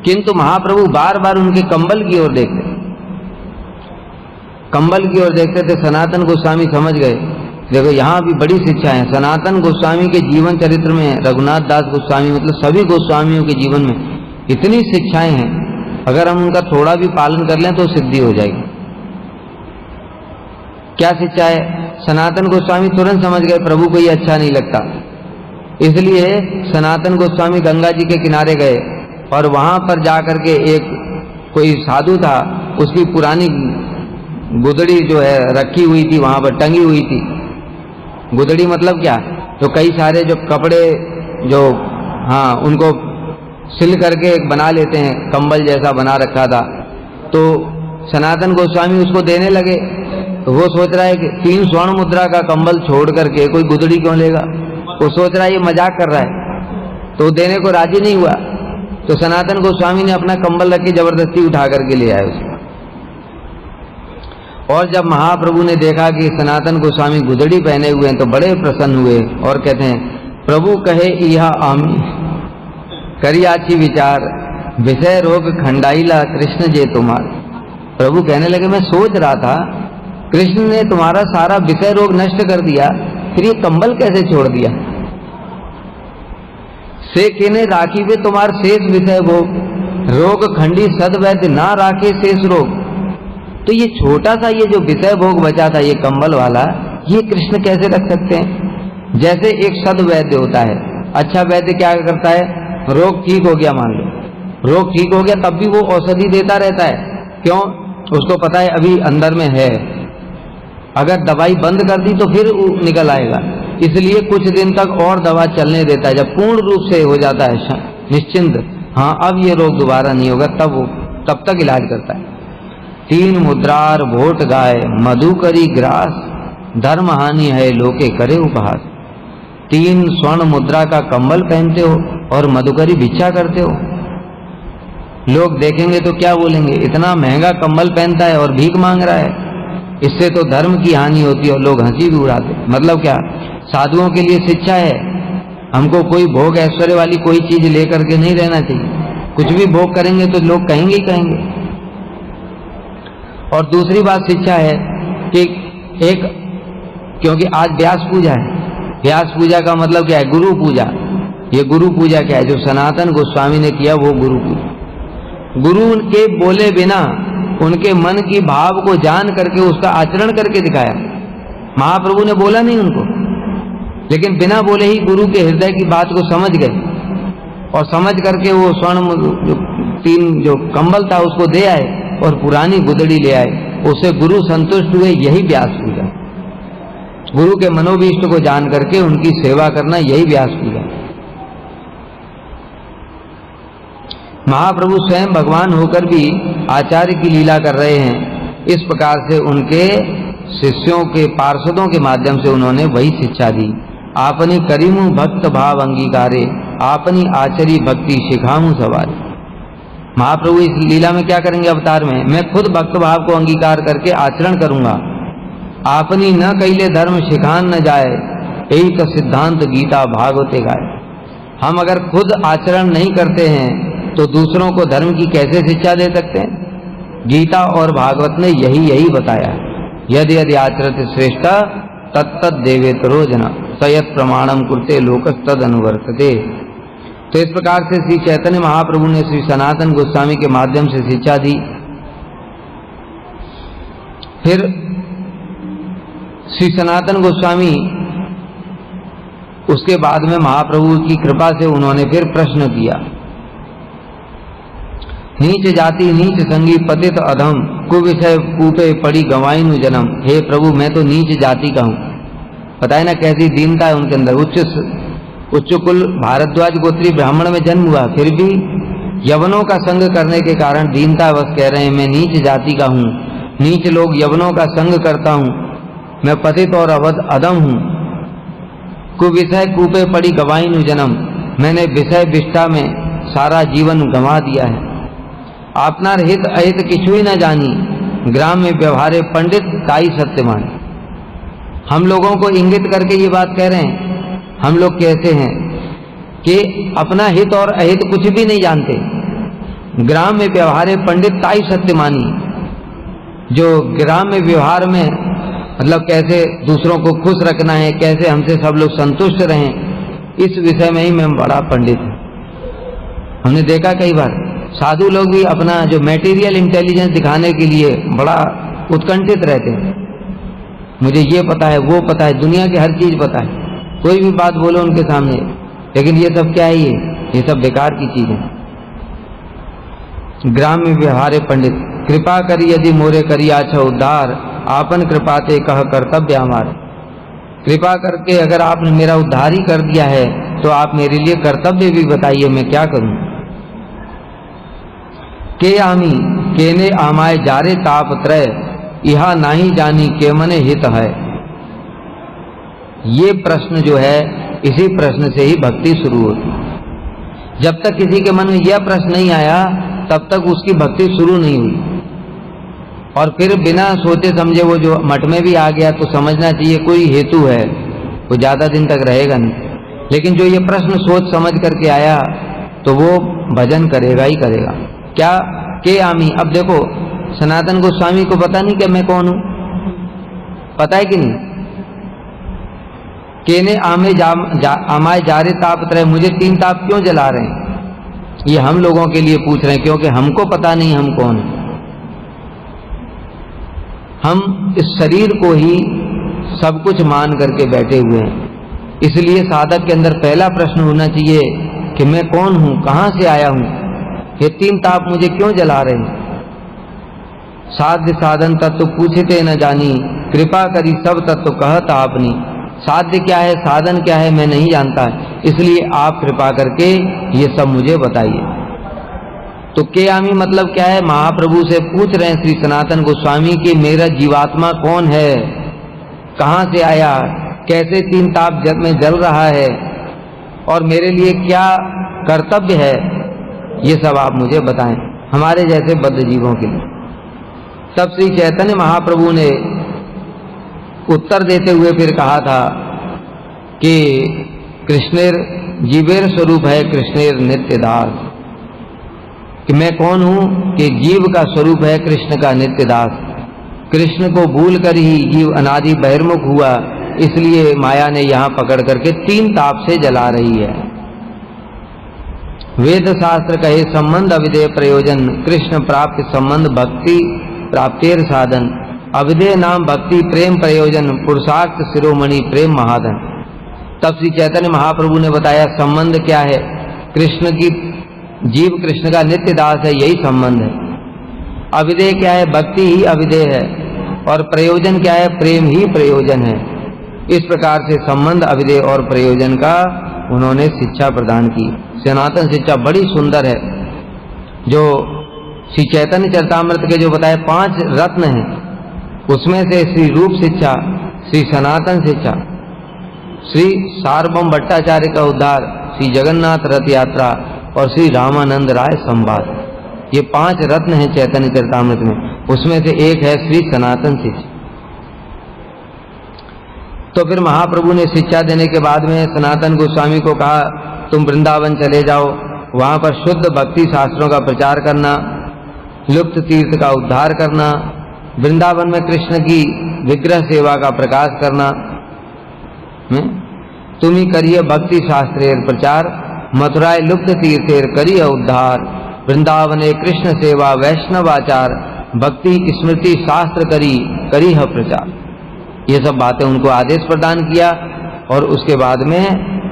किंतु महाप्रभु बार बार उनके कंबल की ओर देखते, कंबल की ओर देखते थे। सनातन गोस्वामी समझ गए, देखो यहाँ भी बड़ी शिक्षा है। सनातन गोस्वामी के जीवन चरित्र में, रघुनाथ दास गोस्वामी मतलब सभी गोस्वामियों के जीवन में इतनी शिक्षाएं हैं, अगर हम उनका थोड़ा भी पालन कर लें तो सिद्धि हो जाएगी। क्या शिक्षा है? सनातन गोस्वामी तुरंत समझ गए प्रभु को ये अच्छा नहीं लगता, इसलिए सनातन गोस्वामी गंगा जी के किनारे गए और वहां पर जाकर के एक कोई साधु था, उसकी पुरानी गुदड़ी जो है रखी हुई थी, वहां पर टंगी हुई थी। गुदड़ी मतलब क्या? तो कई सारे जो कपड़े जो उनको सिल करके एक बना लेते हैं, कंबल जैसा बना रखा था। तो सनातन गोस्वामी उसको देने लगे, तो वो सोच रहा है कि 3 स्वर्ण मुद्रा का कंबल छोड़ करके कोई गुदड़ी क्यों लेगा। वो सोच रहा है ये मजाक कर रहा है, तो देने को राजी नहीं हुआ। तो सनातन गोस्वामी ने अपना कंबल रख के जबरदस्ती उठा करके ले आए उसको। और जब महाप्रभु ने देखा कि सनातन गोस्वामी गुदड़ी पहने हुए हैं तो बड़े प्रसन्न हुए और कहते हैं, प्रभु कहे यह आमी करियाची विचार विषय रोग खंडाइला कृष्ण जे तुम्हार। प्रभु कहने लगे, मैं सोच रहा था कृष्ण ने तुम्हारा सारा विषय रोग नष्ट कर दिया, फिर ये कंबल कैसे छोड़ दिया। से केने राखी वे तुम्हार शेष विषय भोग, रोग खंडी सद वैद्य ना राखे शेष रोग। तो ये छोटा सा ये जो विषय भोग बचा था, ये कंबल वाला, ये कृष्ण कैसे रख सकते हैं। जैसे एक सद वैद्य होता है, अच्छा वैद्य क्या करता है, रोग ठीक हो गया, मान लो रोग ठीक हो गया, तब भी वो औषधि देता रहता है। क्यों, उसको पता है अभी अंदर में है, अगर दवाई बंद कर दी तो फिर निकल आएगा, इसलिए कुछ दिन तक और दवा चलने देता है। जब पूर्ण रूप से हो जाता है निश्चिंत, हाँ अब ये रोग दोबारा नहीं होगा, तब तक इलाज करता है। 3 मुद्रार भोट गाय मधु करी ग्रास, धर्म हानि है लोके करे उपहास। 3 स्वर्ण मुद्रा का कंबल पहनते हो और मधुकरी भिक्षा करते हो, लोग देखेंगे तो क्या बोलेंगे, इतना महंगा कंबल पहनता है और भीख मांग रहा है, इससे तो धर्म की हानि होती है, और लोग हंसी भी उड़ाते। मतलब क्या, साधुओं के लिए शिक्षा है, हमको कोई भोग ऐश्वर्य वाली कोई चीज लेकर के नहीं रहना चाहिए, कुछ भी भोग करेंगे तो लोग कहेंगे ही कहेंगे। और दूसरी बात शिक्षा है कि क्योंकि आज व्यास पूजा है, व्यास पूजा का मतलब क्या है, गुरु पूजा। ये गुरु पूजा क्या है, जो सनातन गोस्वामी ने किया वो गुरु पूजा। गुरु के बोले बिना उनके मन की भाव को जान करके उसका आचरण करके दिखाया। महाप्रभु ने बोला नहीं उनको, लेकिन बिना बोले ही गुरु के हृदय की बात को समझ गए, और समझ करके वो स्वर्ण 3 जो कंबल था उसको दे आए और पुरानी गुदड़ी ले आए, उससे गुरु संतुष्ट हुए। यही व्यास पूजा, गुरु के मनोभीष्ट को जान करके उनकी सेवा करना, यही व्यास पूजा। महाप्रभु स्वयं भगवान होकर भी आचार्य की लीला कर रहे हैं। इस प्रकार से उनके शिष्यों के पार्षदों के माध्यम से उन्होंने वही शिक्षा दी। आपनी करीमु भक्त भाव अंगीकारे, आपनी आचरी भक्ति शिखामु सवारी। महाप्रभु इस लीला में क्या करेंगे अवतार में, मैं खुद भक्त भाव को अंगीकार करके आचरण करूंगा। आपनी न कैले धर्म शिखान न जाए, यही तो सिद्धांत गीता भागवते गाए। हम अगर खुद आचरण नहीं करते हैं तो दूसरों को धर्म की कैसे शिक्षा दे सकते हैं। गीता और भागवत ने यही बताया, यदि यदि आचरत श्रेष्ठा तत्त देवेतरो जना, सयत प्रमाणम कुरते लोकस्तद अनुवर्तते। तो इस प्रकार से श्री चैतन्य महाप्रभु ने श्री सनातन गोस्वामी के माध्यम से शिक्षा दी। फिर श्री सनातन गोस्वामी उसके बाद में महाप्रभु की कृपा से उन्होंने फिर प्रश्न किया, नीच जाति नीच संगी पतित अधम, कुविषय कूपे पड़ी गवाइनु जन्म। हे प्रभु, मैं तो नीच जाति का हूँ, पता है ना कैसी दीनता है उनके अंदर। उच्च कुल भारद्वाज गोत्री ब्राह्मण में जन्म हुआ, फिर भी यवनों का संग करने के कारण दीनता बस कह रहे हैं, मैं नीच जाति का हूँ, नीच लोग यवनों का संग करता हूँ, मैं पतित और अधम हूँ। कुविषय कूपे पड़ी गवाइनु जन्म, मैंने विषय विष्ठा में सारा जीवन गंवा दिया है। आपनार हित अहित किछु ही न जानी, ग्राम में व्यवहारे पंडित ताई सत्यमान। हम लोगों को इंगित करके ये बात कह रहे हैं, हम लोग कैसे हैं कि अपना हित और अहित कुछ भी नहीं जानते। ग्राम में व्यवहारे पंडित ताई सत्यमानी, जो ग्राम में व्यवहार में मतलब कैसे दूसरों को खुश रखना है, कैसे हमसे सब लोग संतुष्ट रहें, इस विषय में ही मैं बड़ा पंडित हूँ। हमने देखा कई बार साधु लोग भी अपना जो मैटेरियल इंटेलिजेंस दिखाने के लिए बड़ा उत्कंठित रहते हैं, मुझे ये पता है वो पता है, दुनिया की हर चीज पता है, कोई भी बात बोलो उनके सामने, लेकिन ये सब क्या है, ये सब बेकार की चीज है। ग्राम में व्यवहारे पंडित, कृपा करी यदि मोरे करी आछा उद्धार, आपन कृपाते कह कर्तव्य हमार। कृपा करके अगर आपने मेरा उद्धार ही कर दिया है तो आप मेरे लिए कर्तव्य भी बताइए, मैं क्या करूं। के आमी केने आमाय जारे ताप त्रय, इहा नाही जानी के मने हित है। ये प्रश्न जो है, इसी प्रश्न से ही भक्ति शुरू होती है। जब तक किसी के मन में यह प्रश्न नहीं आया तब तक उसकी भक्ति शुरू नहीं हुई। और फिर बिना सोचे समझे वो जो मठ में भी आ गया तो समझना चाहिए कोई हेतु है, वो ज्यादा दिन तक रहेगा नहीं। लेकिन जो ये प्रश्न सोच समझ करके आया तो वो भजन करेगा ही करेगा। क्या के आमी, अब देखो सनातन गोस्वामी को पता नहीं कि मैं कौन हूं, पता है कि नहीं? केने आमाय जारे ताप त्रय, मुझे 3 ताप क्यों जला रहे हैं? ये हम लोगों के लिए पूछ रहे हैं, क्योंकि हमको पता नहीं हम कौन हैं। हम इस शरीर को ही सब कुछ मान करके बैठे हुए हैं। इसलिए साधक के अंदर पहला प्रश्न होना चाहिए कि मैं कौन हूं, कहां से आया हूं, ये 3 ताप मुझे क्यों जला रहे हैं? साध्य साधन तत्व पूछते न जानी, कृपा करी सब तत्व कहत आपनी। साध्य क्या है, साधन क्या है, मैं नहीं जानता, इसलिए आप कृपा करके ये सब मुझे बताइए। तो के आमी मतलब क्या है? महाप्रभु से पूछ रहे हैं श्री सनातन गोस्वामी कि मेरा जीवात्मा कौन है, कहां से आया, कैसे 3 ताप में जल रहा है और मेरे लिए क्या कर्तव्य है, ये सब आप मुझे बताएं हमारे जैसे बद्ध जीवों के लिए। तब श्री चैतन्य महाप्रभु ने उत्तर देते हुए फिर कहा था कि कृष्णेर जीवेर स्वरूप है कृष्णेर नित्य दास, कि मैं कौन हूं कि जीव का स्वरूप है कृष्ण का नित्य दास। कृष्ण को भूल कर ही जीव अनादि बहिर्मुख हुआ, इसलिए माया ने यहां पकड़ करके 3 ताप से जला रही है। वेद शास्त्र कहे संबंध अविधेय प्रयोजन, कृष्ण प्राप्त संबंध भक्ति प्राप्तेर साधन। अविधेय नाम भक्ति प्रेम प्रयोजन, पुरुषार्थ शिरोमणि प्रेम महाधन। तब श्री चैतन्य महाप्रभु ने बताया संबंध क्या है, कृष्ण की, जीव कृष्ण का नित्य दास है, यही संबंध है। अविधेय क्या है, भक्ति ही अविधेय है, और प्रयोजन क्या है, प्रेम ही प्रयोजन है। इस प्रकार से संबंध अविधेय और प्रयोजन का उन्होंने शिक्षा प्रदान की। सनातन शिक्षा बड़ी सुंदर है, जो श्री चैतन्य चरितामृत के जो बताए 5 रत्न हैं, उसमें से श्री रूप शिक्षा, श्री सनातन शिक्षा, श्री सार्वभौम भट्टाचार्य का उद्धार, श्री जगन्नाथ रथ यात्रा और श्री रामानंद राय संवाद, ये 5 रत्न हैं चैतन्य चरितामृत में, उसमें से एक है श्री सनातन शिक्षा। तो फिर महाप्रभु ने शिक्षा देने के बाद में सनातन गोस्वामी को कहा तुम वृंदावन चले जाओ, वहां पर शुद्ध भक्ति शास्त्रों का प्रचार करना, लुप्त तीर्थ का उद्धार करना, वृंदावन में कृष्ण की विग्रह सेवा का प्रकाश करना। तुम ही करिए भक्ति शास्त्रेर प्रचार, मथुराय लुप्त तीर्थेर करिए उद्धार। वृंदावने कृष्ण सेवा वैष्णवाचार, भक्ति स्मृति शास्त्र करी है प्रचार। ये सब बातें उनको आदेश प्रदान किया, और उसके बाद में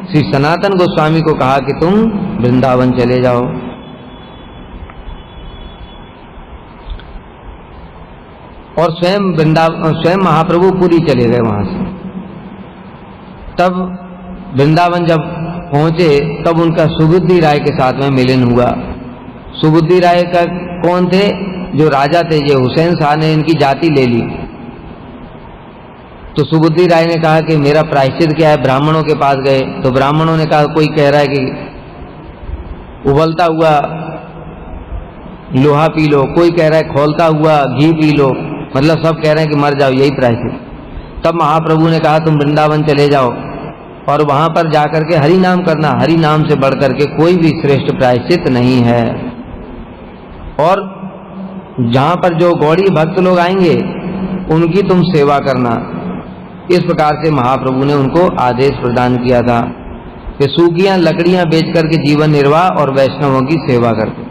श्री सनातन गोस्वामी को कहा कि तुम वृंदावन चले जाओ। और स्वयं महाप्रभु पुरी चले गए वहां से। तब वृंदावन जब पहुंचे तब उनका सुबुद्धि राय के साथ में मिलन हुआ। सुबुद्धि राय का कौन थे? जो राजा थे, ये हुसैन शाह ने इनकी जाति ले ली। तो सुबुद्धि राय ने कहा कि मेरा प्रायश्चित क्या है? ब्राह्मणों के पास गए तो ब्राह्मणों ने कहा, कोई कह रहा है कि उबलता हुआ लोहा पी लो, कोई कह रहा है खौलता हुआ घी पी लो, मतलब सब कह रहे हैं कि मर जाओ, यही प्रायश्चित। तब महाप्रभु ने कहा तुम वृंदावन चले जाओ और वहां पर जाकर के हरि नाम करना, हरि नाम से बढ़कर के कोई भी श्रेष्ठ प्रायश्चित नहीं है। और जहां पर जो गौड़ी भक्त लोग आएंगे उनकी तुम सेवा करना। इस प्रकार से महाप्रभु ने उनको आदेश प्रदान किया था कि सूखियां लकड़ियां बेच करके जीवन निर्वाह और वैष्णवों की सेवा करते।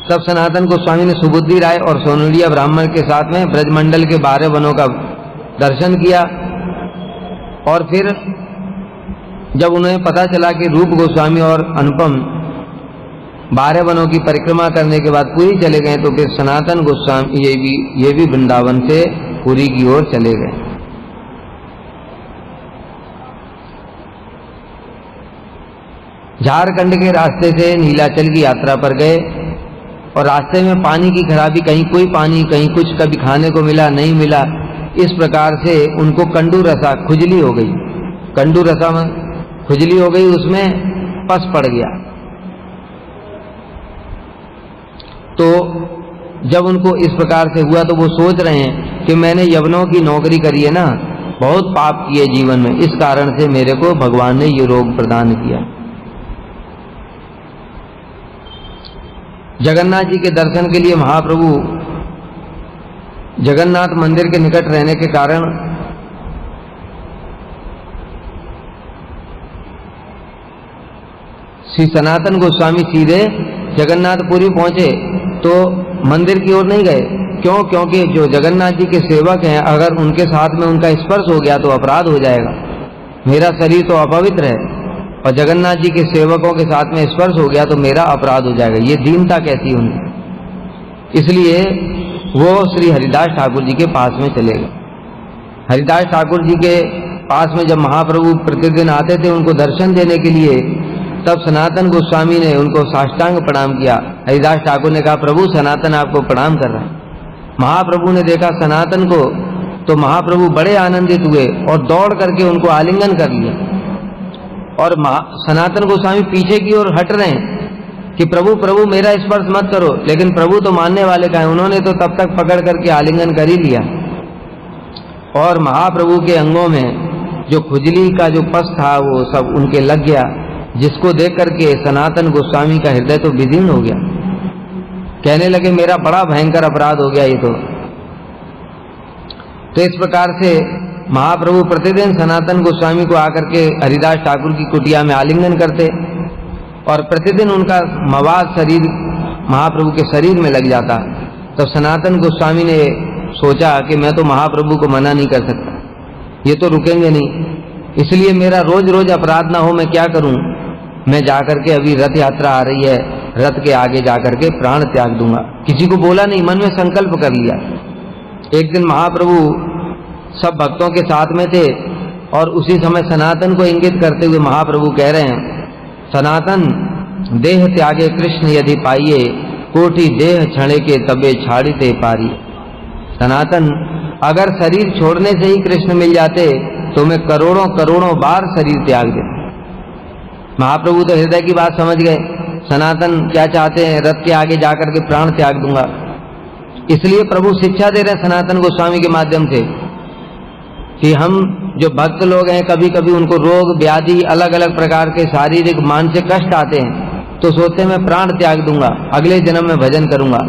तब सनातन गोस्वामी ने सुबुद्धि राय और सोनुलिया ब्राह्मण के साथ में ब्रजमंडल के 12 वनों का दर्शन किया। और फिर जब उन्हें पता चला कि रूप गोस्वामी और अनुपम 12 वनों की परिक्रमा करने के बाद पुरी चले गए, तो फिर सनातन गोस्वामी ये भी वृंदावन से पुरी की ओर चले गए। झारखंड के रास्ते से नीलाचल की यात्रा पर गए और रास्ते में पानी की खराबी, कहीं कोई पानी कहीं कुछ, कभी खाने को मिला नहीं मिला, इस प्रकार से उनको कंडू रसा खुजली हो गई। कंडू रसा में खुजली हो गई, उसमें पस पड़ गया। तो जब उनको इस प्रकार से हुआ तो वो सोच रहे हैं कि मैंने यवनों की नौकरी करी है ना, बहुत पाप किए जीवन में, इस कारण से मेरे को भगवान ने ये रोग प्रदान किया। जगन्नाथ जी के दर्शन के लिए महाप्रभु जगन्नाथ मंदिर के निकट रहने के कारण श्री सनातन गोस्वामी सीधे जगन्नाथपुरी पहुंचे, तो मंदिर की ओर नहीं गए। क्यों? क्योंकि जो जगन्नाथ जी के सेवक हैं, अगर उनके साथ में उनका स्पर्श हो गया तो अपराध हो जाएगा। मेरा शरीर तो अपवित्र है और जगन्नाथ जी के सेवकों के साथ में स्पर्श हो गया तो मेरा अपराध हो जाएगा। ये दीनता कैसी उनकी। इसलिए वो श्री हरिदास ठाकुर जी के पास में चले गए। हरिदास ठाकुर जी के पास में जब महाप्रभु प्रतिदिन आते थे उनको दर्शन देने के लिए, तब सनातन गोस्वामी ने उनको साष्टांग प्रणाम किया। हरिदास ठाकुर ने कहा, प्रभु सनातन आपको प्रणाम कर रहा है। महाप्रभु ने देखा सनातन को तो महाप्रभु बड़े आनंदित हुए और दौड़ करके उनको आलिंगन कर लिया। और सनातन गोस्वामी पीछे की ओर हट रहे हैं कि प्रभु प्रभु मेरा स्पर्श मत करो, लेकिन प्रभु तो मानने वाले का है, उन्होंने तो तब तक पकड़ करके आलिंगन कर ही लिया। और महाप्रभु के अंगों में जो खुजली का जो पस था वो सब उनके लग गया, जिसको देख करके सनातन गोस्वामी का हृदय तो विदीर्ण हो गया। कहने लगे मेरा बड़ा भयंकर अपराध हो गया ये तो इस प्रकार से महाप्रभु प्रतिदिन सनातन गोस्वामी को आकर के हरिदास ठाकुर की कुटिया में आलिंगन करते और प्रतिदिन उनका मवाद शरीर महाप्रभु के शरीर में लग जाता। तो सनातन गोस्वामी ने सोचा कि मैं तो महाप्रभु को मना नहीं कर सकता, ये तो रुकेंगे नहीं, इसलिए मेरा रोज रोज अपराध ना हो, मैं क्या करूं, मैं जाकर के अभी रथ यात्रा आ रही है, रथ के आगे जाकर के प्राण त्याग दूंगा। किसी को बोला नहीं, मन में संकल्प कर लिया। एक दिन महाप्रभु सब भक्तों के साथ में थे और उसी समय सनातन को इंगित करते हुए महाप्रभु कह रहे हैं, सनातन देह त्यागे कृष्ण यदि पाइये, कोटि देह क्षणे के तबे छाड़िते पारी। सनातन अगर शरीर छोड़ने से ही कृष्ण मिल जाते तो मैं करोड़ों करोड़ों बार शरीर त्याग देता। महाप्रभु तो हृदय की बात समझ गए, सनातन क्या चाहते हैं, रथ के आगे जाकर के प्राण त्याग दूंगा। इसलिए प्रभु शिक्षा दे रहे हैं सनातन गोस्वामी के माध्यम से कि हम जो भक्त लोग हैं, कभी कभी उनको रोग व्याधि अलग अलग प्रकार के शारीरिक मानसिक कष्ट आते हैं, तो सोचते हैं मैं प्राण त्याग दूंगा, अगले जन्म में भजन करूंगा।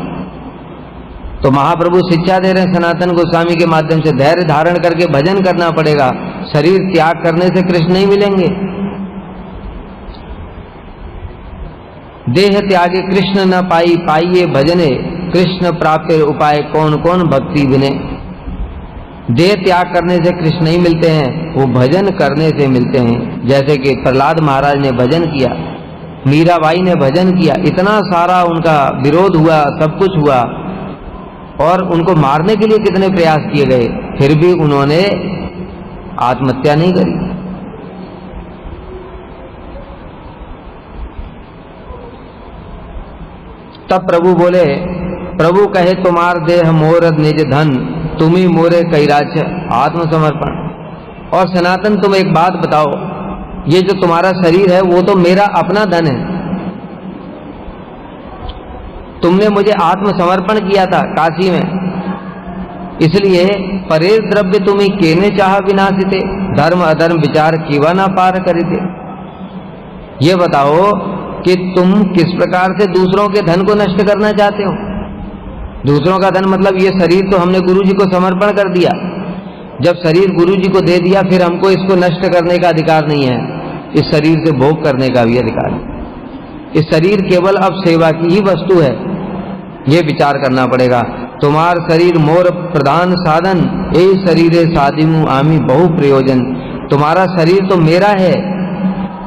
तो महाप्रभु शिक्षा दे रहे हैं सनातन गोस्वामी के माध्यम से, धैर्य धारण करके भजन करना पड़ेगा, शरीर त्याग करने से कृष्ण नहीं मिलेंगे। देह त्यागे कृष्ण न पाई, पाइये भजने, कृष्ण प्राप्त उपाय कौन कौन भक्ति बिने। देह त्याग करने से कृष्ण नहीं मिलते हैं, वो भजन करने से मिलते हैं। जैसे कि प्रहलाद महाराज ने भजन किया, मीराबाई ने भजन किया, इतना सारा उनका विरोध हुआ, सब कुछ हुआ और उनको मारने के लिए कितने प्रयास किए गए, फिर भी उन्होंने आत्महत्या नहीं करी। तब प्रभु बोले, प्रभु कहे तुम्हार देह मोर निज धन, तुम्ही मोरे कैराज आत्मसमर्पण। और सनातन तुम एक बात बताओ, ये जो तुम्हारा शरीर है वो तो मेरा अपना धन है, तुमने मुझे आत्मसमर्पण किया था काशी में, इसलिए परेर द्रव्य तुम्ही केने चाह विनाशिते, धर्म अधर्म विचार कीवा ना पार करिते। ये बताओ कि तुम किस प्रकार से दूसरों के धन को नष्ट करना चाहते हो। दूसरों का धन मतलब ये शरीर तो हमने गुरु जी को समर्पण कर दिया, जब शरीर गुरु जी को दे दिया फिर हमको इसको नष्ट करने का अधिकार नहीं है, इस शरीर से भोग करने का भी अधिकार है। इस शरीर केवल अब सेवा की ही वस्तु है, ये विचार करना पड़ेगा। तुम्हार शरीर मोर प्रधान साधन, ए शरीरे साधिमु आमी बहु प्रयोजन। तुम्हारा शरीर तो मेरा है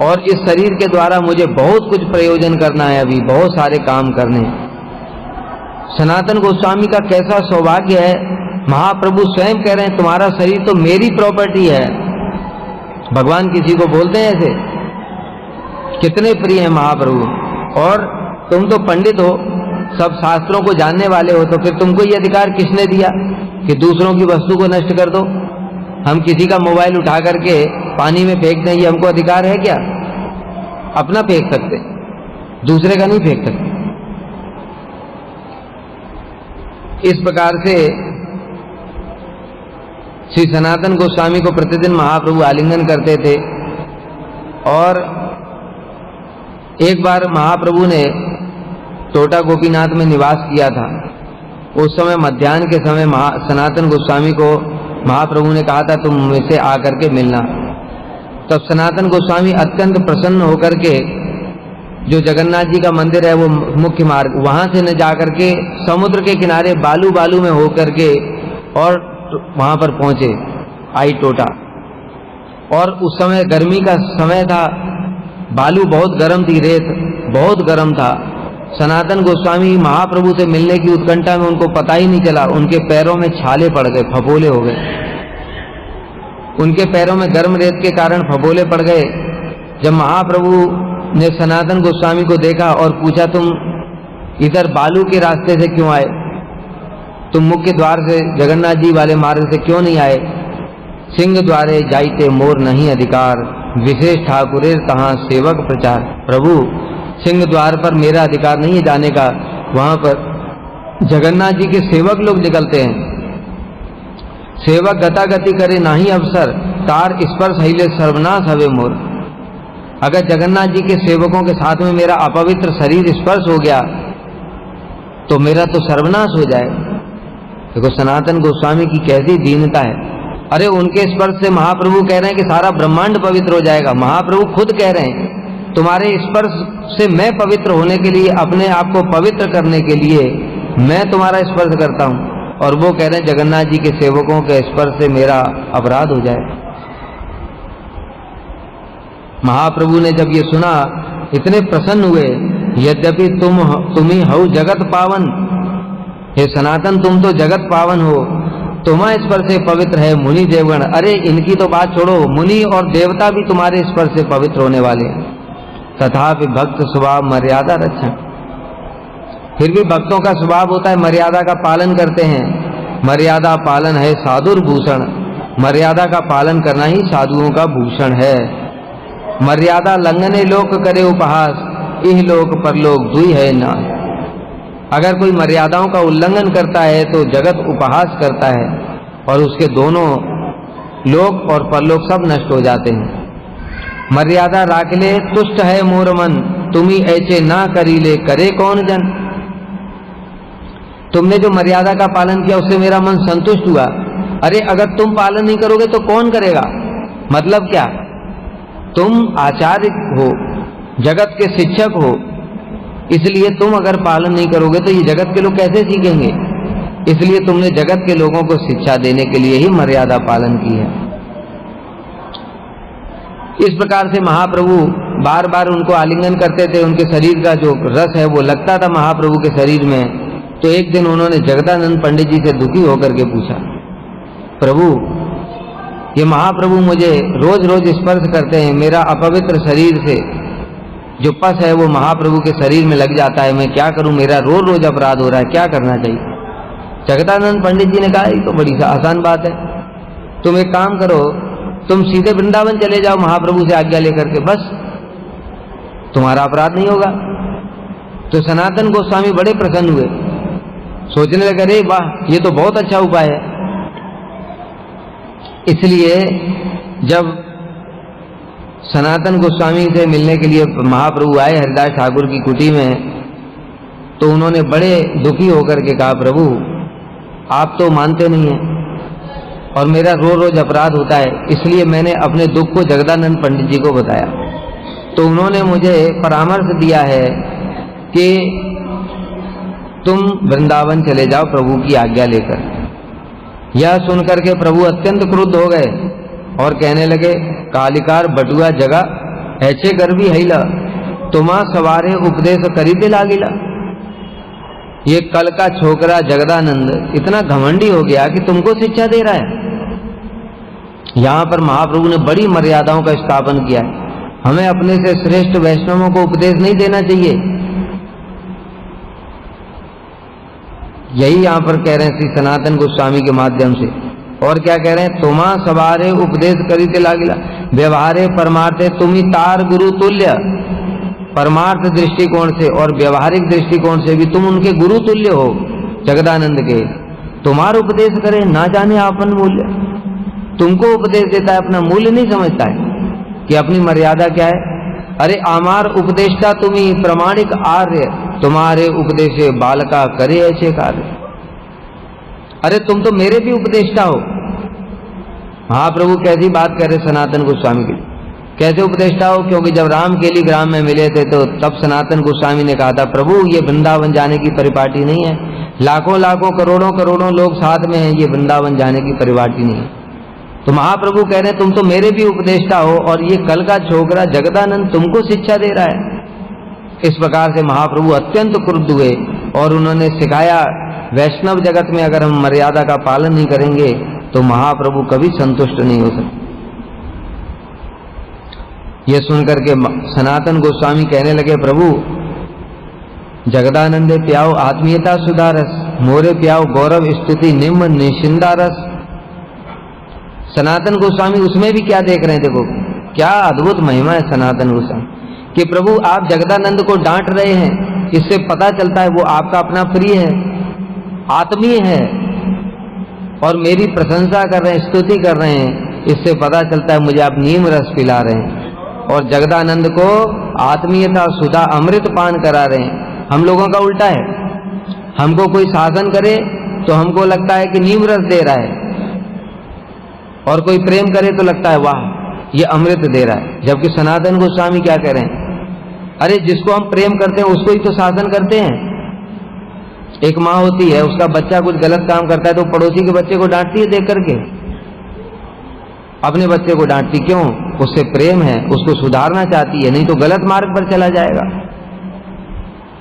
और इस शरीर के द्वारा मुझे बहुत कुछ प्रयोजन करना है, अभी बहुत सारे काम करने। सनातन गोस्वामी का कैसा सौभाग्य है, महाप्रभु स्वयं कह रहे हैं तुम्हारा शरीर तो मेरी प्रॉपर्टी है। भगवान किसी को बोलते हैं ऐसे, कितने प्रिय हैं महाप्रभु। और तुम तो पंडित हो, सब शास्त्रों को जानने वाले हो, तो फिर तुमको ये अधिकार किसने दिया कि दूसरों की वस्तु को नष्ट कर दो। हम किसी का मोबाइल उठा करके पानी में फेंक दें, ये हमको अधिकार है क्या? अपना फेंक सकते, दूसरे का नहीं फेंक सकते। इस प्रकार से श्री सनातन गोस्वामी को प्रतिदिन महाप्रभु आलिंगन करते थे। और एक बार महाप्रभु ने टोटा गोपीनाथ में निवास किया था। उस समय मध्याह्न के समय सनातन गोस्वामी को महाप्रभु ने कहा था तुम मुझसे आकर के मिलना। तब सनातन गोस्वामी अत्यंत प्रसन्न होकर के जो जगन्नाथ जी का मंदिर है वो मुख्य मार्ग, वहां से न जाकर के समुद्र के किनारे बालू में होकर के और वहां पर पहुंचे आई टोटा। और उस समय गर्मी का समय था, बालू बहुत गर्म थी, रेत बहुत गर्म था। सनातन गोस्वामी महाप्रभु से मिलने की उत्कंठा में उनको पता ही नहीं चला, उनके पैरों में छाले पड़ गए, फफोले हो गए। उनके पैरों में गर्म रेत के कारण फफोले पड़ गए। जब महाप्रभु ने सनातन गोस्वामी को देखा और पूछा तुम इधर बालू के रास्ते से क्यों आए, तुम मुख्य द्वार से जगन्नाथ जी वाले मार्ग से क्यों नहीं आए? सिंह द्वारे जाइते मोर नहीं अधिकार, विशेष ठाकुरेर तहां सेवक प्रचार। प्रभु सिंह द्वार पर मेरा अधिकार नहीं है जाने का, वहां पर जगन्नाथ जी के सेवक लोग निकलते हैं। सेवक गतागति करे नाही अवसर, तार स्पर्श हिले सर्वनाश हवे मोर। अगर जगन्नाथ जी के सेवकों के साथ में मेरा अपवित्र शरीर स्पर्श हो गया तो मेरा तो सर्वनाश हो जाए। देखो सनातन गोस्वामी की कैसी दीनता है। अरे उनके स्पर्श से महाप्रभु कह रहे हैं कि सारा ब्रह्मांड पवित्र हो जाएगा। महाप्रभु खुद कह रहे हैं तुम्हारे स्पर्श से मैं पवित्र होने के लिए, अपने आप को पवित्र करने के लिए मैं तुम्हारा स्पर्श करता हूं, और वो कह रहे हैं जगन्नाथ जी के सेवकों के स्पर्श से मेरा अपराध हो जाए। महाप्रभु ने जब ये सुना इतने प्रसन्न हुए। यद्यपि तुम ही हो जगत पावन, हे सनातन तुम तो जगत पावन हो, तुम्हारे स्पर्श से पवित्र है मुनि देवगण। अरे इनकी तो बात छोड़ो, मुनि और देवता भी तुम्हारे स्पर्श से पवित्र होने वाले हैं। तथापि भक्त स्वभाव मर्यादा रक्षण, फिर भी भक्तों का स्वभाव होता है मर्यादा का पालन करते हैं। मर्यादा पालन है साधुर भूषण, मर्यादा का पालन करना ही साधुओं का भूषण है। मर्यादा लंघने लोक करे उपहास, इह लोक परलोक दुई है ना। अगर कोई मर्यादाओं का उल्लंघन करता है तो जगत उपहास करता है और उसके दोनों लोक और परलोक सब नष्ट हो जाते हैं। मर्यादा राखले तुष्ट है मोर मन, तुम्ही ऐसे ना करीले करे कौन जन। तुमने जो मर्यादा का पालन किया उससे मेरा मन संतुष्ट हुआ। अरे अगर तुम पालन नहीं करोगे तो कौन करेगा? मतलब क्या? तुम आचार्य हो, जगत के शिक्षक हो, इसलिए तुम अगर पालन नहीं करोगे तो ये जगत के लोग कैसे सीखेंगे? इसलिए तुमने जगत के लोगों को शिक्षा देने के लिए ही मर्यादा पालन की है। इस प्रकार से महाप्रभु बार बार उनको आलिंगन करते थे। उनके शरीर का जो रस है वो लगता था महाप्रभु के शरीर में। तो एक दिन उन्होंने जगदानंद पंडित जी से दुखी होकर के पूछा, प्रभु ये महाप्रभु मुझे रोज रोज स्पर्श करते हैं, मेरा अपवित्र शरीर से जो पस है वो महाप्रभु के शरीर में लग जाता है, मैं क्या करूं? मेरा रोज रोज अपराध हो रहा है, क्या करना चाहिए? जगदानंद पंडित जी ने कहा ये तो बड़ी आसान बात है, तुम एक काम करो, तुम सीधे वृंदावन चले जाओ महाप्रभु से आज्ञा लेकर के, बस तुम्हारा अपराध नहीं होगा। तो सनातन गोस्वामी बड़े प्रसन्न हुए, सोचने लगे अरे वाह ये तो बहुत अच्छा उपाय है। इसलिए जब सनातन गोस्वामी से मिलने के लिए महाप्रभु आए हरिदास ठाकुर की कुटी में, तो उन्होंने बड़े दुखी होकर के कहा, प्रभु आप तो मानते नहीं हैं और मेरा रोज रोज अपराध होता है, इसलिए मैंने अपने दुख को जगदानंद पंडित जी को बताया। तो उन्होंने मुझे परामर्श दिया है कि तुम वृंदावन चले जाओ प्रभु की आज्ञा लेकर। यह सुनकर के प्रभु अत्यंत क्रुद्ध हो गए और कहने लगे, कालिकार बटुआ जगह ऐसे गर्भी हैला, तुमा सवारे उपदेश करीते लागिला। ये कल का छोकरा जगदानंद इतना घमंडी हो गया कि तुमको शिक्षा दे रहा है। यहां पर महाप्रभु ने बड़ी मर्यादाओं का स्थापन किया है। हमें अपने से श्रेष्ठ वैष्णवों को उपदेश नहीं देना चाहिए। यही यहां पर कह रहे हैं श्री सनातन गोस्वामी के माध्यम से। और क्या कह रहे हैं? तुमा सवारे उपदेश करीते लागिला, व्यवहारे परमार्थे तुम्ही तार गुरु तुल्य। परमार्थ दृष्टिकोण से और व्यवहारिक दृष्टिकोण से भी तुम उनके गुरु तुल्य हो। जगदानंद के, तुम्हारा उपदेश करे ना जाने आपन मूल्य। तुमको उपदेश देता है, अपना मूल्य नहीं समझता है कि अपनी मर्यादा क्या है। अरे आमार उपदेष्टा तुम्ही प्रमाणिक आर्य, तुम्हारे उपदेशे बालका करे ऐसे कार्य। अरे तुम तो मेरे भी उपदेष्टा हो। महाप्रभु कैसी बात कह रहे सनातन गोस्वामी की, कैसे उपदेष्टा हो? क्योंकि जब राम केली ग्राम में मिले थे तो तब सनातन गोस्वामी ने कहा था, प्रभु ये वृंदावन जाने की परिपाटी नहीं है, लाखों लाखों करोड़ों करोड़ों लोग साथ में हैं, ये वृंदावन जाने की परिपाटी नहीं है। तो महाप्रभु कह रहे तुम तो मेरे भी उपदेष्टा हो और ये कल का छोकरा जगदानंद तुमको शिक्षा दे रहा है। इस प्रकार से महाप्रभु अत्यंत क्रुद्ध हुए और उन्होंने सिखाया, वैष्णव जगत में अगर हम मर्यादा का पालन नहीं करेंगे तो महाप्रभु कभी संतुष्ट नहीं हो सकते। ये सुनकर के सनातन गोस्वामी कहने लगे, प्रभु जगदानंदे प्याओ आत्मीयता सुधारस, मोरे प्याओ गौरव स्तुति निम्न निशिंदा रस। सनातन गोस्वामी उसमें भी क्या देख रहे हैं, देखो क्या अद्भुत महिमा है सनातन गोस्वामी कि प्रभु आप जगदानंद को डांट रहे हैं, इससे पता चलता है वो आपका अपना प्रिय है, आत्मीय है और मेरी प्रशंसा कर रहे हैं, स्तुति कर रहे हैं, इससे पता चलता है मुझे आप नीम रस पिला रहे हैं और जगदानंद को आत्मीयता सुधा अमृत पान करा रहे हैं। हम लोगों का उल्टा है, हमको कोई शासन करे तो हमको लगता है कि नीम रस दे रहा है और कोई प्रेम करे तो लगता है वाह ये अमृत दे रहा है। जबकि सनातन गोस्वामी क्या कह रहे हैं, अरे जिसको हम प्रेम करते हैं उसको ही तो शासन करते हैं। एक माँ होती है, उसका बच्चा कुछ गलत काम करता है तो पड़ोसी के बच्चे को डांटती है देख करके, अपने बच्चे को डांटती क्यों? उससे प्रेम है, उसको सुधारना चाहती है, नहीं तो गलत मार्ग पर चला जाएगा,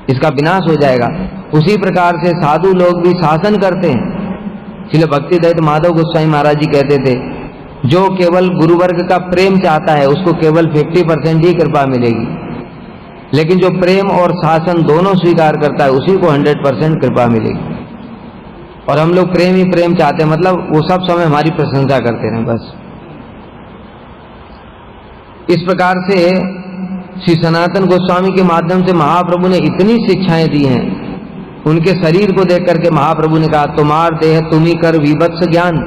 इसका विनाश हो जाएगा। उसी प्रकार से साधु लोग भी शासन करते हैं। इसलिए भक्ति दत्त माधव गोस्वामी महाराज जी कहते थे, जो केवल गुरुवर्ग का प्रेम चाहता है उसको केवल 50% ही कृपा मिलेगी, लेकिन जो प्रेम और शासन दोनों स्वीकार करता है उसी को 100% कृपा मिलेगी। और हम लोग प्रेम ही प्रेम चाहते हैं, मतलब वो सब समय हमारी प्रशंसा करते रहे बस। इस प्रकार से श्री सनातन गोस्वामी के माध्यम से महाप्रभु ने इतनी शिक्षाएं दी हैं। उनके शरीर को देख करके महाप्रभु ने कहा, तुम्हार देह तुम्ही कर विभत्स ज्ञान,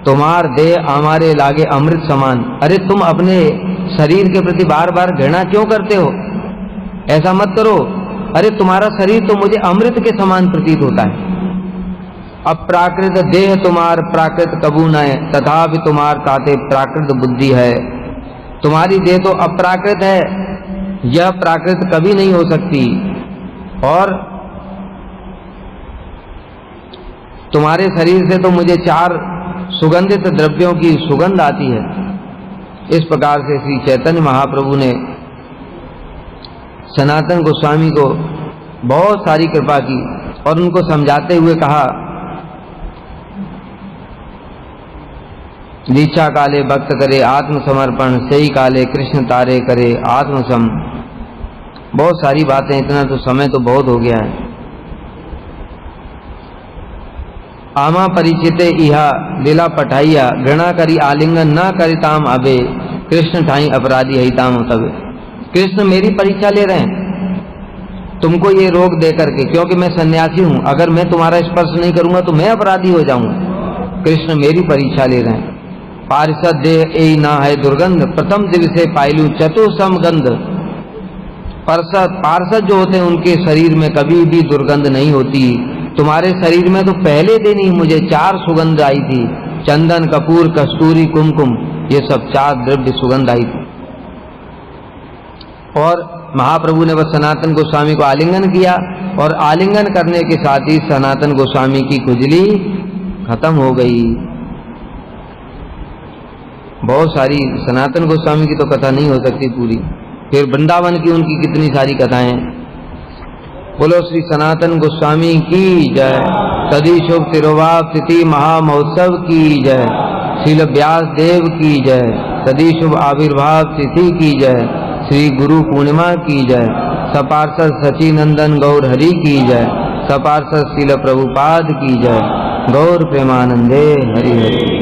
तुम्हार देह हमारे लागे अमृत समान। अरे तुम अपने शरीर के प्रति बार बार घृणा क्यों करते हो? ऐसा मत करो। अरे तुम्हारा शरीर तो मुझे अमृत के समान प्रतीत होता है। अप्राकृत देह तुम्हार प्राकृत कबू न है, तथापि तुम्हार ताते प्राकृत बुद्धि है। तुम्हारी देह तो अप्राकृत है, यह प्राकृत कभी नहीं हो सकती। और तुम्हारे शरीर से तो मुझे 4 सुगंधित द्रव्यों की सुगंध आती है। इस प्रकार से श्री चैतन्य महाप्रभु ने सनातन गोस्वामी को बहुत सारी कृपा की और उनको समझाते हुए कहा, दीक्षा काले भक्त करे आत्मसमर्पण, सही काले कृष्ण तारे करे आत्मसम। बहुत सारी बातें, इतना तो समय तो बहुत हो गया है। आमा परिचिते इहा लीला पठाइया, घृणा करी आलिंगन न करिताम अबे, कृष्ण ठाई अपराधी हिताम तबे। कृष्ण मेरी परीक्षा ले रहे हैं तुमको ये रोग दे करके, क्योंकि मैं सन्यासी हूं, अगर मैं तुम्हारा स्पर्श नहीं करूंगा तो मैं अपराधी हो जाऊंगा। कृष्ण मेरी परीक्षा ले रहे हैं। पार्षद देह ए ना है दुर्गंध, प्रथम दिवसे पायलू चतुसम गंध। पार्षद जो होते हैं उनके शरीर में कभी भी दुर्गंध नहीं होती। तुम्हारे शरीर में तो पहले दिन ही मुझे 4 सुगंध आई थी, चंदन कपूर कस्तूरी कुमकुम, ये सब 4 द्रव्य सुगंध आई थी। और महाप्रभु ने बस सनातन गोस्वामी को आलिंगन किया और आलिंगन करने के साथ ही सनातन गोस्वामी की खुजली खत्म हो गई। बहुत सारी सनातन गोस्वामी की तो कथा नहीं हो सकती पूरी, फिर वृंदावन की उनकी कितनी सारी कथाएं। बोलो श्री सनातन गोस्वामी की जय। सदी शुभ तिरुवाव तिथि महामहोत्सव की जय। श्रील व्यास देव की जय। सदी शुभ आविर्भाव तिथि की जय। श्री गुरु पूर्णिमा की जय। सपार्षद सचिनंदन गौर हरि की जय। सपार्षद श्रील प्रभुपाद की जय। गौर प्रेमानंदे हरि हरि।